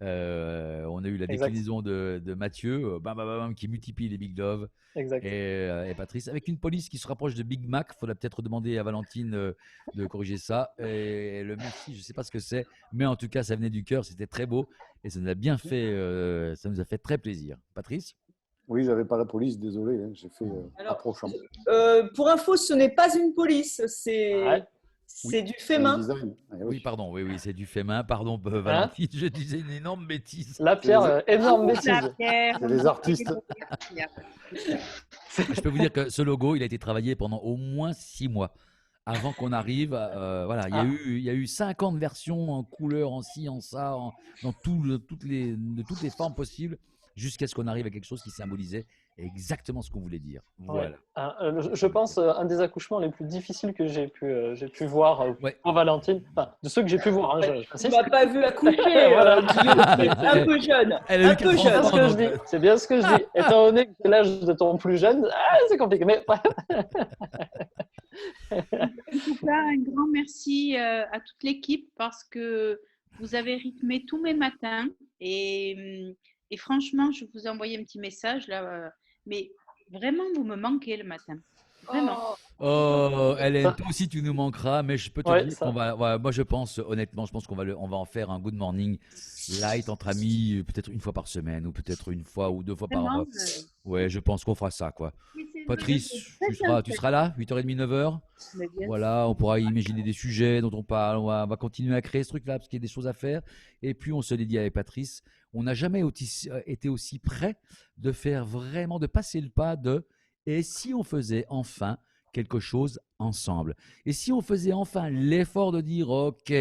A: On a eu la déclinaison de Mathieu, qui multiplie les Big Love et Patrice, avec une police qui se rapproche de Big Mac. Il faudra peut-être demander à Valentine de corriger ça. Et le merci, je ne sais pas ce que c'est, mais en tout cas, ça venait du cœur, c'était très beau et ça nous a bien fait, ça nous a fait très plaisir. Patrice?
L: Oui, j'avais pas la police, désolé, hein, j'ai fait approchant.
V: Pour info, ce n'est pas une police, c'est du fait main.
A: Oui, pardon, oui, c'est du fait main. Pardon, Valentine, je disais une énorme bêtise.
D: La Pierre, énorme bêtise.
L: C'est les artistes.
A: Je peux vous dire que ce logo, il a été travaillé pendant au moins 6 mois. avant qu'on arrive. Voilà, il y a eu 50 versions en couleur, en ci, en ça, dans de toutes les formes possibles, jusqu'à ce qu'on arrive à quelque chose qui symbolisait exactement ce qu'on voulait dire. Voilà.
D: Ouais. Je pense un des accouchements les plus difficiles que j'ai pu voir pour Valentine, enfin, de ceux que j'ai pu voir. Hein,
V: tu m'as pas vu accoucher,
D: voilà.
V: Guillaume, un peu jeune. Un peu jeune.
D: C'est bien ce que je dis. Étant donné que c'est l'âge de ton plus jeune, c'est compliqué. Mais
T: En tout cas, un grand merci à toute l'équipe parce que vous avez rythmé tous mes matins et franchement, je vous ai envoyé un petit message là, mais vraiment, vous me manquez le matin. Vraiment.
A: Oh, Hélène, toi aussi tu nous manqueras, mais je peux te dire qu'on va. Moi, je pense honnêtement, qu'on va en faire un good morning light entre amis, peut-être une fois par semaine ou peut-être une fois ou deux fois par mois. Ouais, je pense qu'on fera ça, quoi. Patrice, tu seras là, 8h30, 9h. Voilà, on pourra imaginer des sujets dont on parle. On va continuer à créer ce truc-là parce qu'il y a des choses à faire. Et puis, on se l'est dit avec Patrice, on n'a jamais été aussi près de faire vraiment, de passer le pas de. Et si on faisait enfin quelque chose ensemble? Et si on faisait enfin l'effort de dire ok,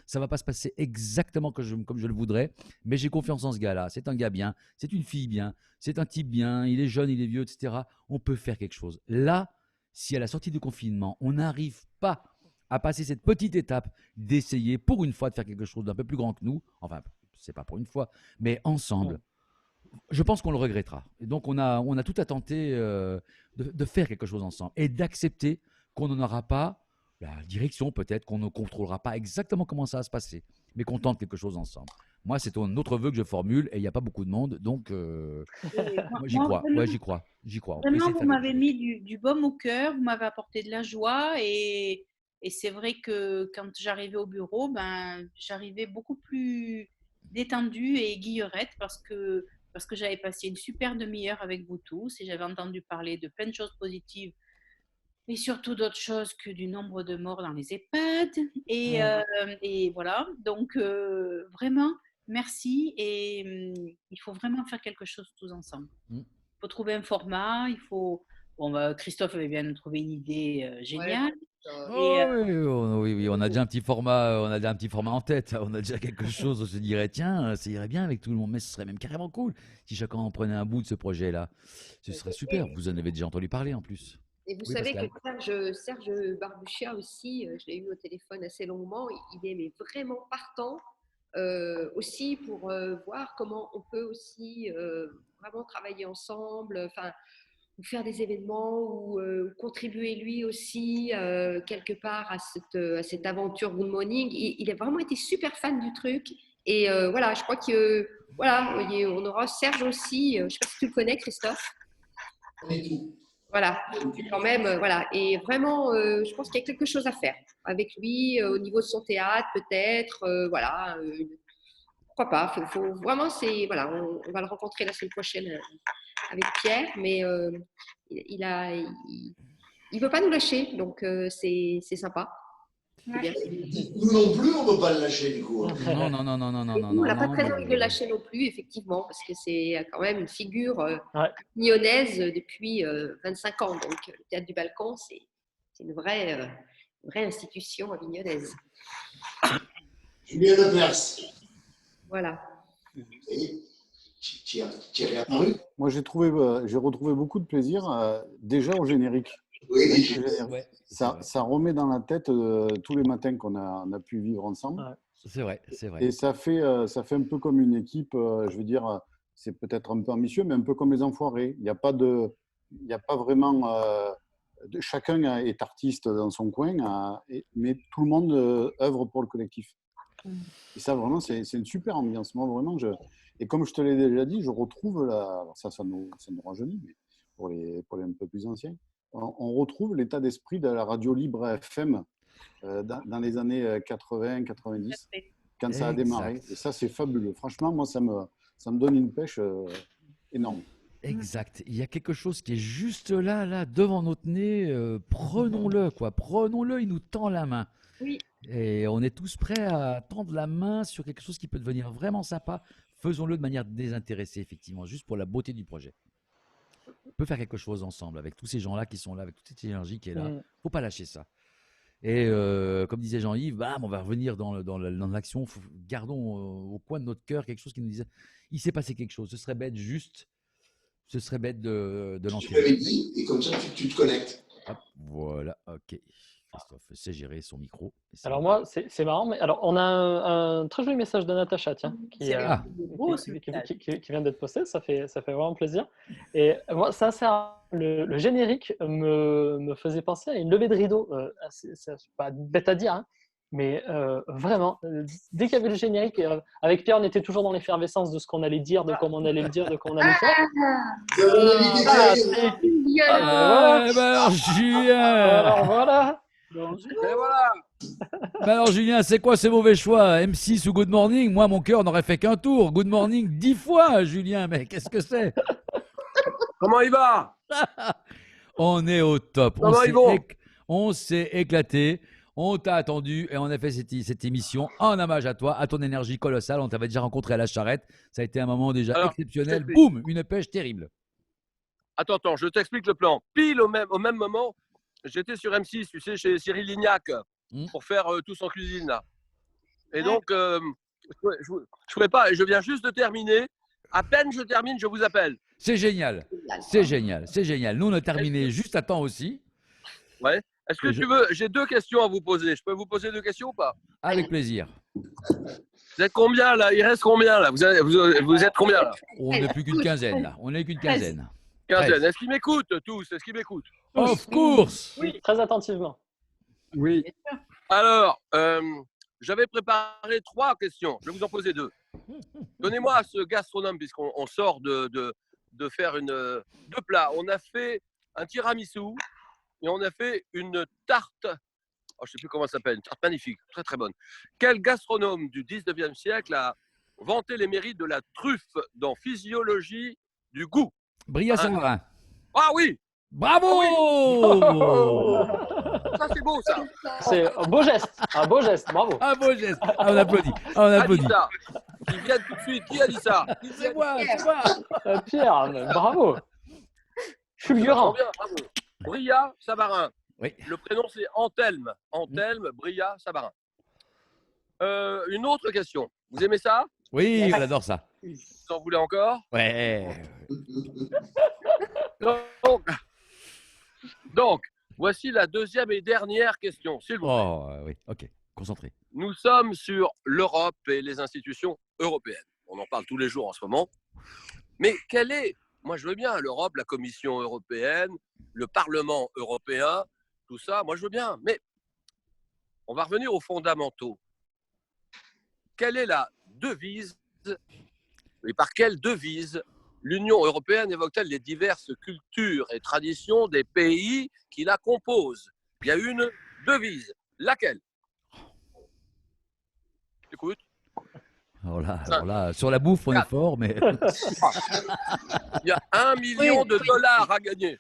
A: ça va pas se passer exactement comme je le voudrais, mais j'ai confiance en ce gars-là, c'est un gars bien, c'est une fille bien, c'est un type bien, il est jeune, il est vieux, etc. On peut faire quelque chose. Là, si à la sortie du confinement, on n'arrive pas à passer cette petite étape d'essayer pour une fois de faire quelque chose d'un peu plus grand que nous, enfin, c'est pas pour une fois, mais ensemble, je pense qu'on le regrettera. Et donc, on a tout à tenter de faire quelque chose ensemble et d'accepter qu'on n'en aura pas la direction, peut-être, qu'on ne contrôlera pas exactement comment ça va se passer, mais qu'on tente quelque chose ensemble. Moi, c'est un autre vœu que je formule et il n'y a pas beaucoup de monde, donc moi, j'y crois.
T: Vraiment,
A: Ouais, j'y crois.
T: Vraiment, vous m'avez mis du baume au cœur, vous m'avez apporté de la joie et c'est vrai que quand j'arrivais au bureau, j'arrivais beaucoup plus détendue et guillerette parce que j'avais passé une super demi-heure avec vous tous et j'avais entendu parler de plein de choses positives et surtout d'autres choses que du nombre de morts dans les EHPAD. Et voilà, donc vraiment, merci et il faut vraiment faire quelque chose tous ensemble. Il faut trouver un format, Christophe avait bien trouvé une idée géniale.
A: Oui, on a déjà un petit format, en tête. On a déjà quelque chose. On se dirait tiens, ça irait bien avec tout le monde, mais ce serait même carrément cool si chacun en prenait un bout de ce projet-là. Ce serait super. Vous en avez déjà entendu parler en plus.
S: Et vous savez que Serge Barbuchia aussi, je l'ai eu au téléphone assez longuement. Il est vraiment partant aussi pour voir comment on peut aussi vraiment travailler ensemble. Enfin, ou faire des événements ou contribuer lui aussi quelque part à cette aventure Good Morning. Il a vraiment été super fan du truc et voilà, je crois que on aura Serge aussi. Je ne sais pas si tu le connais, Christophe. Voilà, quand même, voilà. Et vraiment, je pense qu'il y a quelque chose à faire avec lui au niveau de son théâtre, peut-être. Voilà, pourquoi pas. Faut vraiment, voilà, on va le rencontrer la semaine prochaine avec Pierre, mais il veut pas nous lâcher, donc c'est sympa.
E: Ouais. Nous non plus, on ne peut pas le lâcher du coup.
A: Non.
S: On n'a pas très envie de le lâcher non plus, effectivement, parce que c'est quand même une figure mignonnaise depuis 25 ans. Donc le Théâtre du Balcon, c'est une vraie institution mignonnaise.
E: Julien Lepers.
S: Voilà.
E: Tu es réapparu.
L: Moi, j'ai retrouvé beaucoup de plaisir déjà au générique.
E: Oui,
L: ça remet dans la tête tous les matins qu'on a pu vivre ensemble.
A: Ouais, c'est vrai.
L: Et ça fait un peu comme une équipe, je veux dire, c'est peut-être un peu ambitieux, mais un peu comme les Enfoirés. Il n'y a pas vraiment... chacun est artiste dans son coin, mais tout le monde œuvre pour le collectif. Et ça, vraiment, c'est une super ambiance. Moi, vraiment, et comme je te l'ai déjà dit, je retrouve alors ça nous rajeunit, mais pour les un peu plus anciens, on retrouve l'état d'esprit de la radio libre FM dans les années 80-90, quand ça a démarré. Et ça, c'est fabuleux. Franchement, moi, ça me donne une pêche énorme.
A: Exact. Il y a quelque chose qui est juste là, devant notre nez. Prenons-le, quoi. Prenons-le, il nous tend la main.
S: Oui.
A: Et on est tous prêts à tendre la main sur quelque chose qui peut devenir vraiment sympa. Faisons-le de manière désintéressée, effectivement, juste pour la beauté du projet. On peut faire quelque chose ensemble avec tous ces gens-là qui sont là, avec toute cette énergie qui est là. Faut pas lâcher ça. Et comme disait Jean-Yves, bam, on va revenir dans l'action. Gardons au coin de notre cœur quelque chose qui nous disait il s'est passé quelque chose. Ce serait bête de lancer.
E: Tu l'avais dit, et comme ça, tu te connectes.
A: Hop, voilà, ok. Christophe sait gérer son micro.
D: Alors moi, c'est marrant, mais alors on a un très joli message de Natacha, tiens, qui vient d'être posté, ça fait vraiment plaisir. Et moi, le générique me faisait penser à une levée de rideau. C'est pas bête à dire, hein, mais vraiment, dès qu'il y avait le générique, avec Pierre, on était toujours dans l'effervescence de ce qu'on allait dire, de comment on allait le dire, de comment on allait faire.
A: Alors, Julien.
D: Alors voilà.
A: Alors Julien, c'est quoi ces mauvais choix? M6 ou Good Morning? Moi, mon cœur n'aurait fait qu'un tour. Good Morning 10 fois, Julien, mais qu'est-ce que c'est?
G: Comment il va?
A: On est au top.
G: Comment ils vont?
A: On s'est éclaté. On t'a attendu et on a fait cette émission en hommage à toi, à ton énergie colossale. On t'avait déjà rencontré à la Charrette. Ça a été un moment déjà exceptionnel. Boum, une pêche terrible.
G: Attends, je t'explique le plan. Pile au même moment, j'étais sur M6, tu sais, chez Cyril Lignac, pour faire Tous en cuisine, là. Et donc, je ne pouvais pas, et je viens juste de terminer. À peine je termine, je vous appelle.
A: C'est génial. C'est génial. C'est génial. Nous, on a terminé juste à temps aussi.
G: Ouais. Est-ce que tu veux, j'ai 2 questions à vous poser. Je peux vous poser 2 questions ou pas?
A: Avec plaisir.
G: Vous êtes combien, là? Il reste combien, là? Vous êtes combien, là?
A: On n'est plus qu'une quinzaine, là. On n'est qu'une quinzaine.
G: Est-ce qu'ils m'écoutent, tous? Est-ce qu'ils m'écoutent?
A: Of course.
D: Oui, très attentivement.
G: Oui. Alors, j'avais préparé 3 questions. Je vais vous en poser 2. Donnez-moi à ce gastronome, puisqu'on sort de faire 2 plats. On a fait un tiramisu et on a fait une tarte. Je ne sais plus comment ça s'appelle. Une tarte magnifique, très très bonne. Quel gastronome du 19e siècle a vanté les mérites de la truffe dans Physiologie du goût?
A: Brillat-Savarin.
G: Ah oui!
A: Bravo!
G: Ça, c'est beau, ça.
D: C'est un beau geste, bravo.
A: Un beau geste. Ah, on applaudit. Ah, on applaudit.
G: Qui a dit ça? Qui vient tout de suite? Qui a dit ça?
A: C'est moi.
D: Pierre, bravo. Fulgurant.
G: Bien, bravo. Brillat-Savarin.
A: Oui.
G: Le prénom, c'est Anthelme. Anthelme Brillat-Savarin. Une autre question. Vous aimez ça?
A: Oui, on adore ça.
G: Vous en voulez encore?
A: Ouais.
G: Donc, voici la 2e et dernière question, s'il vous plaît.
A: Oh, oui, ok, concentré.
G: Nous sommes sur l'Europe et les institutions européennes. On en parle tous les jours en ce moment. Mais quelle est, moi je veux bien, l'Europe, la Commission européenne, le Parlement européen, tout ça, moi je veux bien. Mais on va revenir aux fondamentaux. Quelle est la devise, et par quelle devise l'Union européenne évoque-t-elle les diverses cultures et traditions des pays qui la composent? Il y a une devise. Laquelle? Écoute.
A: Alors là, sur la bouffe, on est fort, mais...
G: Il y a $1 million à gagner.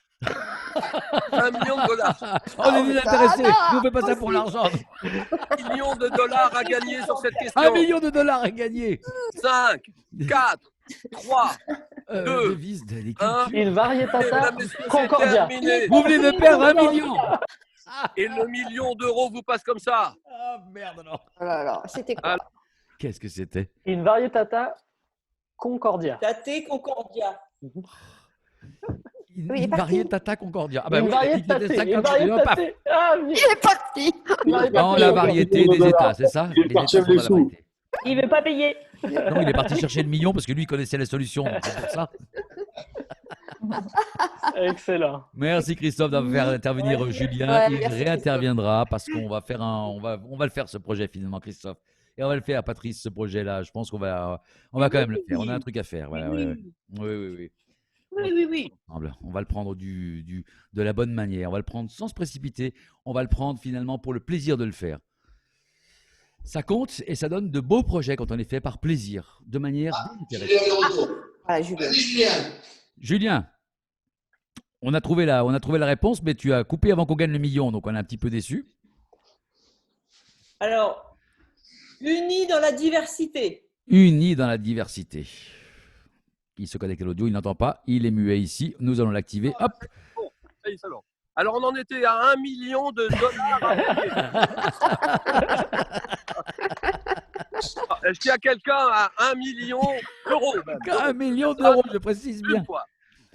G: 1 million de dollars.
A: On est désintéressés. Nous, on ne fait pas ça pour l'argent.
G: $1 million à gagner sur cette question.
A: $1 million à gagner.
G: 5, 4, 3, 2,
A: devise des
G: 1.
D: Une variétata Concordia.
A: Vous venez de perdre 1 million.
G: Et le $1 million vous passe comme ça.
A: Ah merde, non.
B: Oh là là, c'était quoi?
A: Qu'est-ce que c'était?
D: Une variétata Concordia.
V: Taté Concordia.
A: Une variétata Concordia. Ah bah
D: une
A: oui,
D: variété.
B: Il est parti.
A: Dans la variété des États, c'est ça?
V: Il est parti avec les sous. Il ne veut pas payer.
A: Non, il est parti chercher le million parce que lui, il connaissait les solutions. C'est pour ça.
D: Excellent.
A: Merci Christophe d'avoir fait intervenir Julien. Il réinterviendra parce qu'on va faire on va le faire ce projet finalement, Christophe. Et on va le faire, Patrice, ce projet-là. Je pense qu'on va quand même le faire. On a un truc à faire. Voilà, oui.
V: Oui.
A: On va le prendre de la bonne manière. On va le prendre sans se précipiter. On va le prendre finalement pour le plaisir de le faire. Ça compte et ça donne de beaux projets quand on les fait par plaisir, de manière intéressante. Julien, on a trouvé la réponse, mais tu as coupé avant qu'on gagne le million, donc on est un petit peu déçus.
V: Alors, unis dans la diversité.
A: Unis dans la diversité. Il se connecte à l'audio, il n'entend pas, il est muet ici. Nous allons l'activer. Hop.
G: Alors, on en était à 1 million de dollars. Est-ce qu'il y a quelqu'un à 1 million d'euros?
A: 1 million d'euros, je précise bien.
G: Une fois.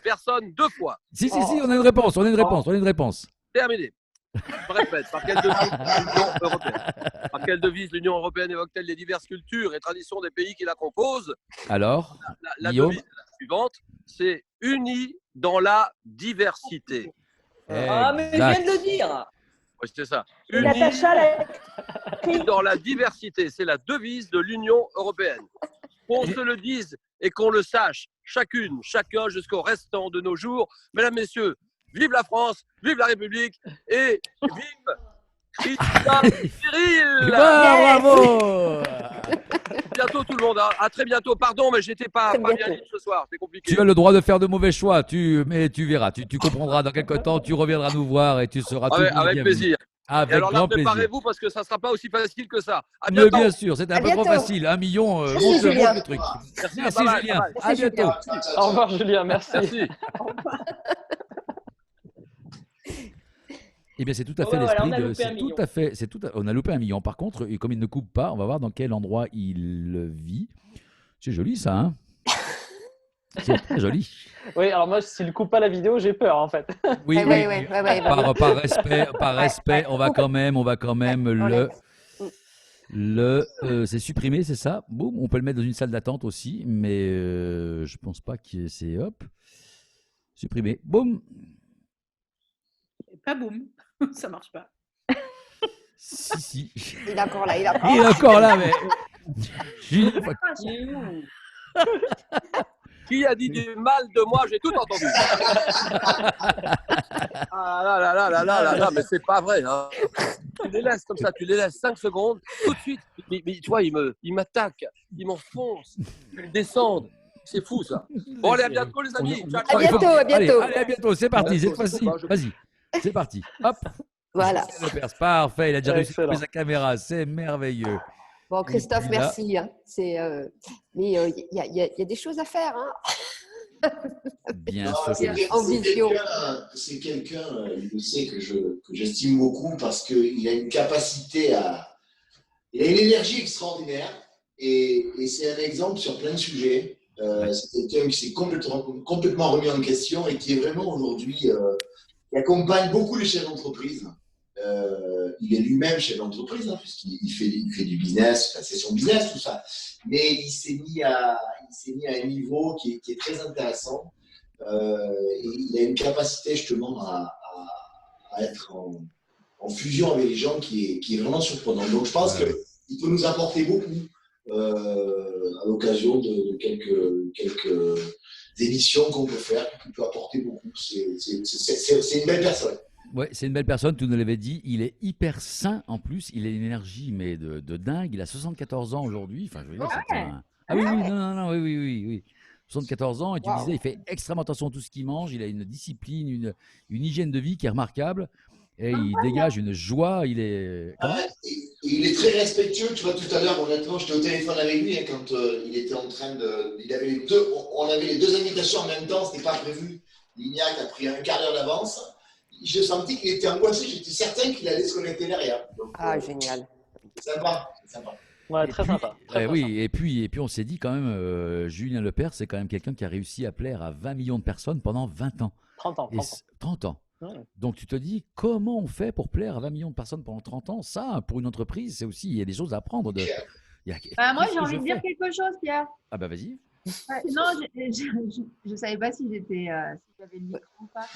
G: Personne, 2 fois.
A: Si, on a une réponse, on a une réponse.
G: Terminé. Je répète, par quelle devise l'Union européenne Par quelle devise l'Union européenne évoque-t-elle les diverses cultures et traditions des pays qui la composent?
A: Alors,
G: la
A: Guillaume
G: devise est la suivante, c'est « unis dans la diversité ».
R: Ah, mais je viens de le dire.
G: Oui, c'est ça.
R: Et Natacha l'a
G: Unis dans la diversité, c'est la devise de l'Union européenne. Qu'on se le dise et qu'on le sache, chacune, chacun, jusqu'au restant de nos jours. Mesdames, Messieurs, vive la France, vive la République et vive Christophe Cyril.
A: Bravo.
G: Bientôt tout le monde, hein. À très bientôt. Pardon, mais j'étais pas bien libre ce soir, c'est compliqué.
A: Tu as le droit de faire de mauvais choix, mais tu verras, tu comprendras dans quelques temps, tu reviendras nous voir et tu seras tout
G: avec plaisir.
A: Avec
G: et alors là,
A: grand plaisir.
G: préparez-vous parce que ça ne sera pas aussi facile que ça. À
A: Mais
G: bientôt.
A: bien sûr, c'était un peu trop facile. 1 million, monte le truc. Merci Julien. À bientôt.
D: Au revoir Julien, merci.
A: Eh bien, c'est tout à fait l'esprit de. On a loupé 1 million. Par contre, et comme il ne coupe pas, on va voir dans quel endroit il vit. C'est joli, ça, hein? C'est très joli.
D: Oui, alors moi, s'il ne coupe pas la vidéo, j'ai peur, en fait.
A: Oui. Par respect, on va quand même c'est supprimé, c'est ça. Boum, on peut le mettre dans une salle d'attente aussi, mais je pense pas que c'est hop. Supprimé. Boum.
T: Pas boum, ça marche pas.
A: Si.
B: Il est encore là,
A: Il est encore là, mais.
G: Qui a dit du mal de moi? J'ai tout entendu. Ah là, mais c'est pas vrai. Hein. Tu les laisses comme ça, tu les laisses 5 secondes, tout de suite. Mais tu vois, ils m'attaquent, ils m'enfoncent, ils descendent. C'est fou ça. Bon, allez, à bientôt les amis.
B: À bientôt.
A: Allez, à bientôt, c'est parti, cette fois-ci. Vas-y, c'est parti. Hop.
B: Voilà.
A: Parfait, il a déjà réussi à couper sa caméra, c'est merveilleux.
B: Bon, Christophe, merci. Hein. Mais il y a des choses à faire. Hein.
A: Bien
B: sûr. En visio.
E: C'est quelqu'un, il sait que j'estime beaucoup parce qu'il a une capacité il a une énergie extraordinaire et c'est un exemple sur plein de sujets. C'est quelqu'un qui s'est complètement remis en question et qui est vraiment aujourd'hui, qui accompagne beaucoup les chefs d'entreprise. Il est lui-même chef d'entreprise, hein, puisqu'il fait du business, c'est son business, tout ça. Mais il s'est mis à un niveau qui est très intéressant. Et il a une capacité justement à être en fusion avec les gens qui est vraiment surprenant. Donc je pense qu'il peut nous apporter beaucoup à l'occasion de quelques émissions qu'on peut faire, qui peut apporter beaucoup. C'est une belle personne.
A: Ouais, c'est une belle personne, tu nous l'avais dit. Il est hyper sain en plus. Il a une énergie mais de dingue. Il a 74 ans aujourd'hui. Enfin, je veux dire, Ah oui, oui. 74 ans, et tu disais, il fait extrêmement attention à tout ce qu'il mange. Il a une discipline, une hygiène de vie qui est remarquable. Et il dégage une joie. Il est.
E: Il est très respectueux. Tu vois, tout à l'heure, honnêtement, j'étais au téléphone avec lui et quand il était en train de. On avait les 2 invitations en même temps, ce n'était pas prévu. Lignac a pris un quart d'heure d'avance. Je sentis qu'il était angoissé, j'étais certain qu'il allait se connecter derrière. Donc,
B: génial.
E: Sympa.
D: Ouais, très sympa.
A: Oui, et puis on s'est dit quand même, Julien Lepers, c'est quand même quelqu'un qui a réussi à plaire à 20 millions de personnes pendant 20 ans. 30 ans. Ouais. Donc tu te dis, comment on fait pour plaire à 20 millions de personnes pendant 30 ans? Ça, pour une entreprise, c'est aussi, il y a des choses à apprendre.
N: Moi, j'ai envie de dire quelque chose, Pierre.
A: Ah bah vas-y.
N: Non, je ne savais pas si j'avais le micro ou pas.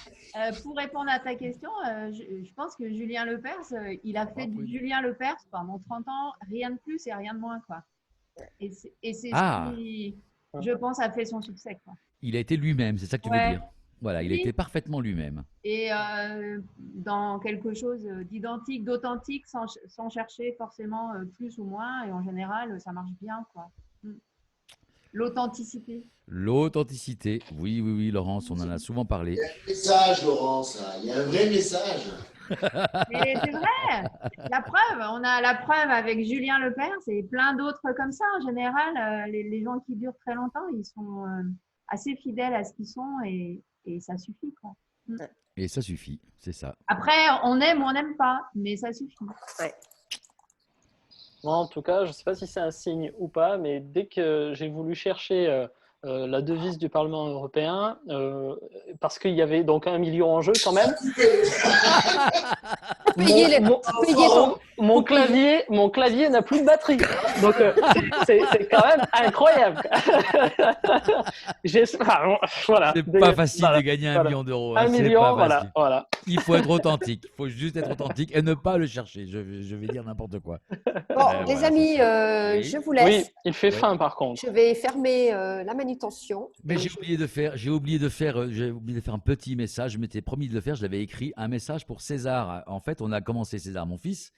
N: Pour répondre à ta question, je pense que Julien Lepers, il a fait du Julien Lepers pendant 30 ans, rien de plus et rien de moins, quoi. Et c'est ce qui, je pense, a fait son succès, quoi.
A: Il a été lui-même, c'est ça que tu veux dire. Voilà, il a été parfaitement lui-même.
N: Et dans quelque chose d'identique, d'authentique, sans chercher forcément plus ou moins, et en général, ça marche bien, quoi. L'authenticité.
A: L'authenticité, oui, Laurence, on en a souvent parlé.
E: Il y a un message, Laurence, il y a un vrai message.
N: Mais c'est vrai, la preuve, on a la preuve avec Julien Lepers et plein d'autres comme ça. En général, les gens qui durent très longtemps, ils sont assez fidèles à ce qu'ils sont et ça suffit, quoi.
A: Et ça suffit, c'est ça.
T: Après, on aime ou on n'aime pas, mais ça suffit.
D: Moi, en tout cas, je ne sais pas si c'est un signe ou pas, mais dès que j'ai voulu chercher la devise du Parlement européen, parce qu'il y avait donc 1 million en jeu quand même. Mon clavier n'a plus de batterie. Donc, c'est quand même incroyable. Voilà.
A: C'est pas facile de gagner 1 million d'euros.
D: 1 million, voilà.
A: Il faut être authentique. Il faut juste être authentique et ne pas le chercher. Je vais dire n'importe quoi.
B: Bon, les amis, je vous laisse.
D: Oui, il fait faim par contre.
B: Je vais fermer la manutention.
A: Mais j'ai oublié de faire un petit message. Je m'étais promis de le faire. Je l'avais écrit, un message pour César. En fait, on a commencé, César, mon fils.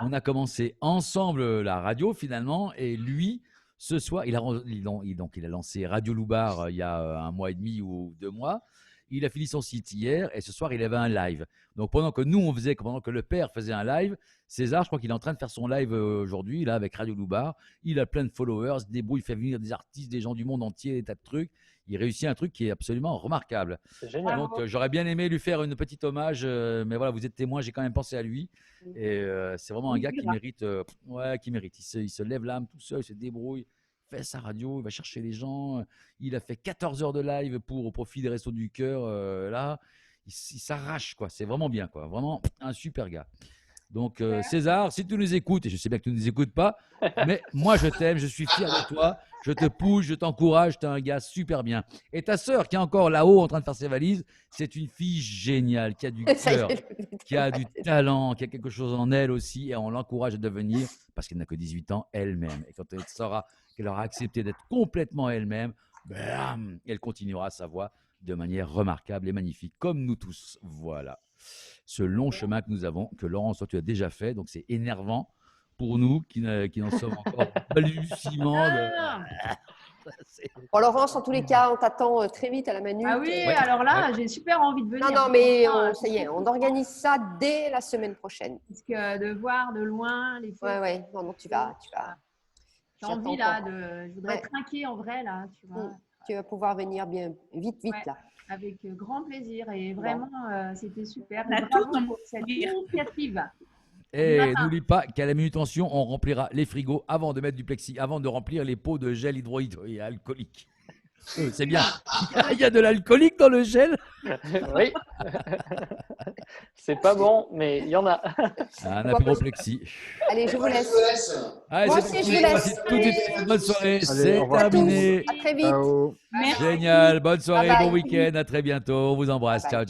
A: On a commencé ensemble la radio finalement. Et lui, ce soir, il a lancé Radio Loubar il y a 1 mois et demi ou 2 mois. Il a fini son site hier et ce soir, il avait un live. Donc, pendant que le père faisait un live, César, je crois qu'il est en train de faire son live aujourd'hui, là, avec Radio Loubar. Il a plein de followers, il se débrouille, il fait venir des artistes, des gens du monde entier, des tas de trucs. Il réussit un truc qui est absolument remarquable.
D: C'est génial.
A: Donc, j'aurais bien aimé lui faire une petite hommage, mais voilà, vous êtes témoin, j'ai quand même pensé à lui. Et c'est vraiment un gars qui mérite. Qui mérite. Il se lève l'âme tout seul, il se débrouille. Fait sa radio, il va chercher les gens. Il a fait 14 heures de live au profit des Restos du Cœur. Là, il s'arrache, quoi. C'est vraiment bien, quoi. Vraiment un super gars. Donc, César, si tu nous écoutes, et je sais bien que tu ne nous écoutes pas, mais moi, je t'aime, je suis fier de toi, je te pousse, je t'encourage, tu es un gars super bien. Et ta sœur, qui est encore là-haut en train de faire ses valises, c'est une fille géniale, qui a du cœur, qui a du talent, qui a quelque chose en elle aussi, et on l'encourage à devenir, parce qu'elle n'a que 18 ans, elle-même. Et quand elle saura qu'elle aura accepté d'être complètement elle-même, bam, elle continuera sa voie de manière remarquable et magnifique, comme nous tous. Voilà. Ce long chemin que nous avons, que Laurence, toi, tu as déjà fait, donc c'est énervant pour nous qui n'en sommes encore balbutiements.
B: Bon, Laurence, en tous les cas, on t'attend très vite à la Manu.
T: Ah oui, alors là, j'ai super envie de venir.
B: Non, mais ça y est, on organise ça dès la semaine prochaine.
T: Parce que de voir de loin les photos.
B: Ouais, non, tu vas.
T: J'ai envie là, je voudrais trinquer en vrai là, tu vois.
B: Tu vas pouvoir venir bien vite là.
T: Avec grand plaisir et vraiment, c'était super.
I: On a
T: Bravo
I: tout
T: pour cette initiative.
A: Et n'oublie pas qu'à la manutention, on remplira les frigos avant de mettre du plexi, avant de remplir les pots de gel hydroalcoolique. C'est bien. Il y a de l'alcoolique dans le gel.
D: Oui. C'est pas bon, mais il y en a.
A: Un apéro plexi.
B: Allez, je vous laisse.
A: Allez,
B: Moi
A: c'est
B: aussi, je vous laisse.
A: Bonne soirée,
B: Allez,
A: c'est
B: au revoir.
A: terminé.
B: À très vite.
A: Génial, bonne soirée,
B: Bye bye.
A: bon week-end, à très bientôt. On vous embrasse. Ciao.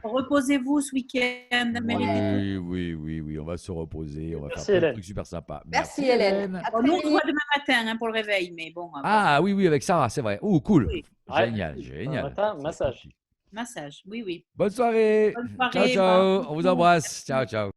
I: Reposez-vous ce week-end.
A: Oui, on va se reposer, on va
I: Merci,
A: faire plein de
I: Hélène.
A: trucs super sympas.
B: Merci, Hélène. À
I: Bon,
B: très
I: nous, on se
B: vite.
I: voit demain matin pour le réveil, mais bon.
A: Ah oui, avec Sarah, c'est vrai. Oh, cool.
D: Ouais.
A: Génial.
D: Matin, massage.
I: Massage, oui.
A: Bonne soirée.
I: Bonne soirée,
A: Ciao.
I: bon.
A: On vous embrasse. Ciao.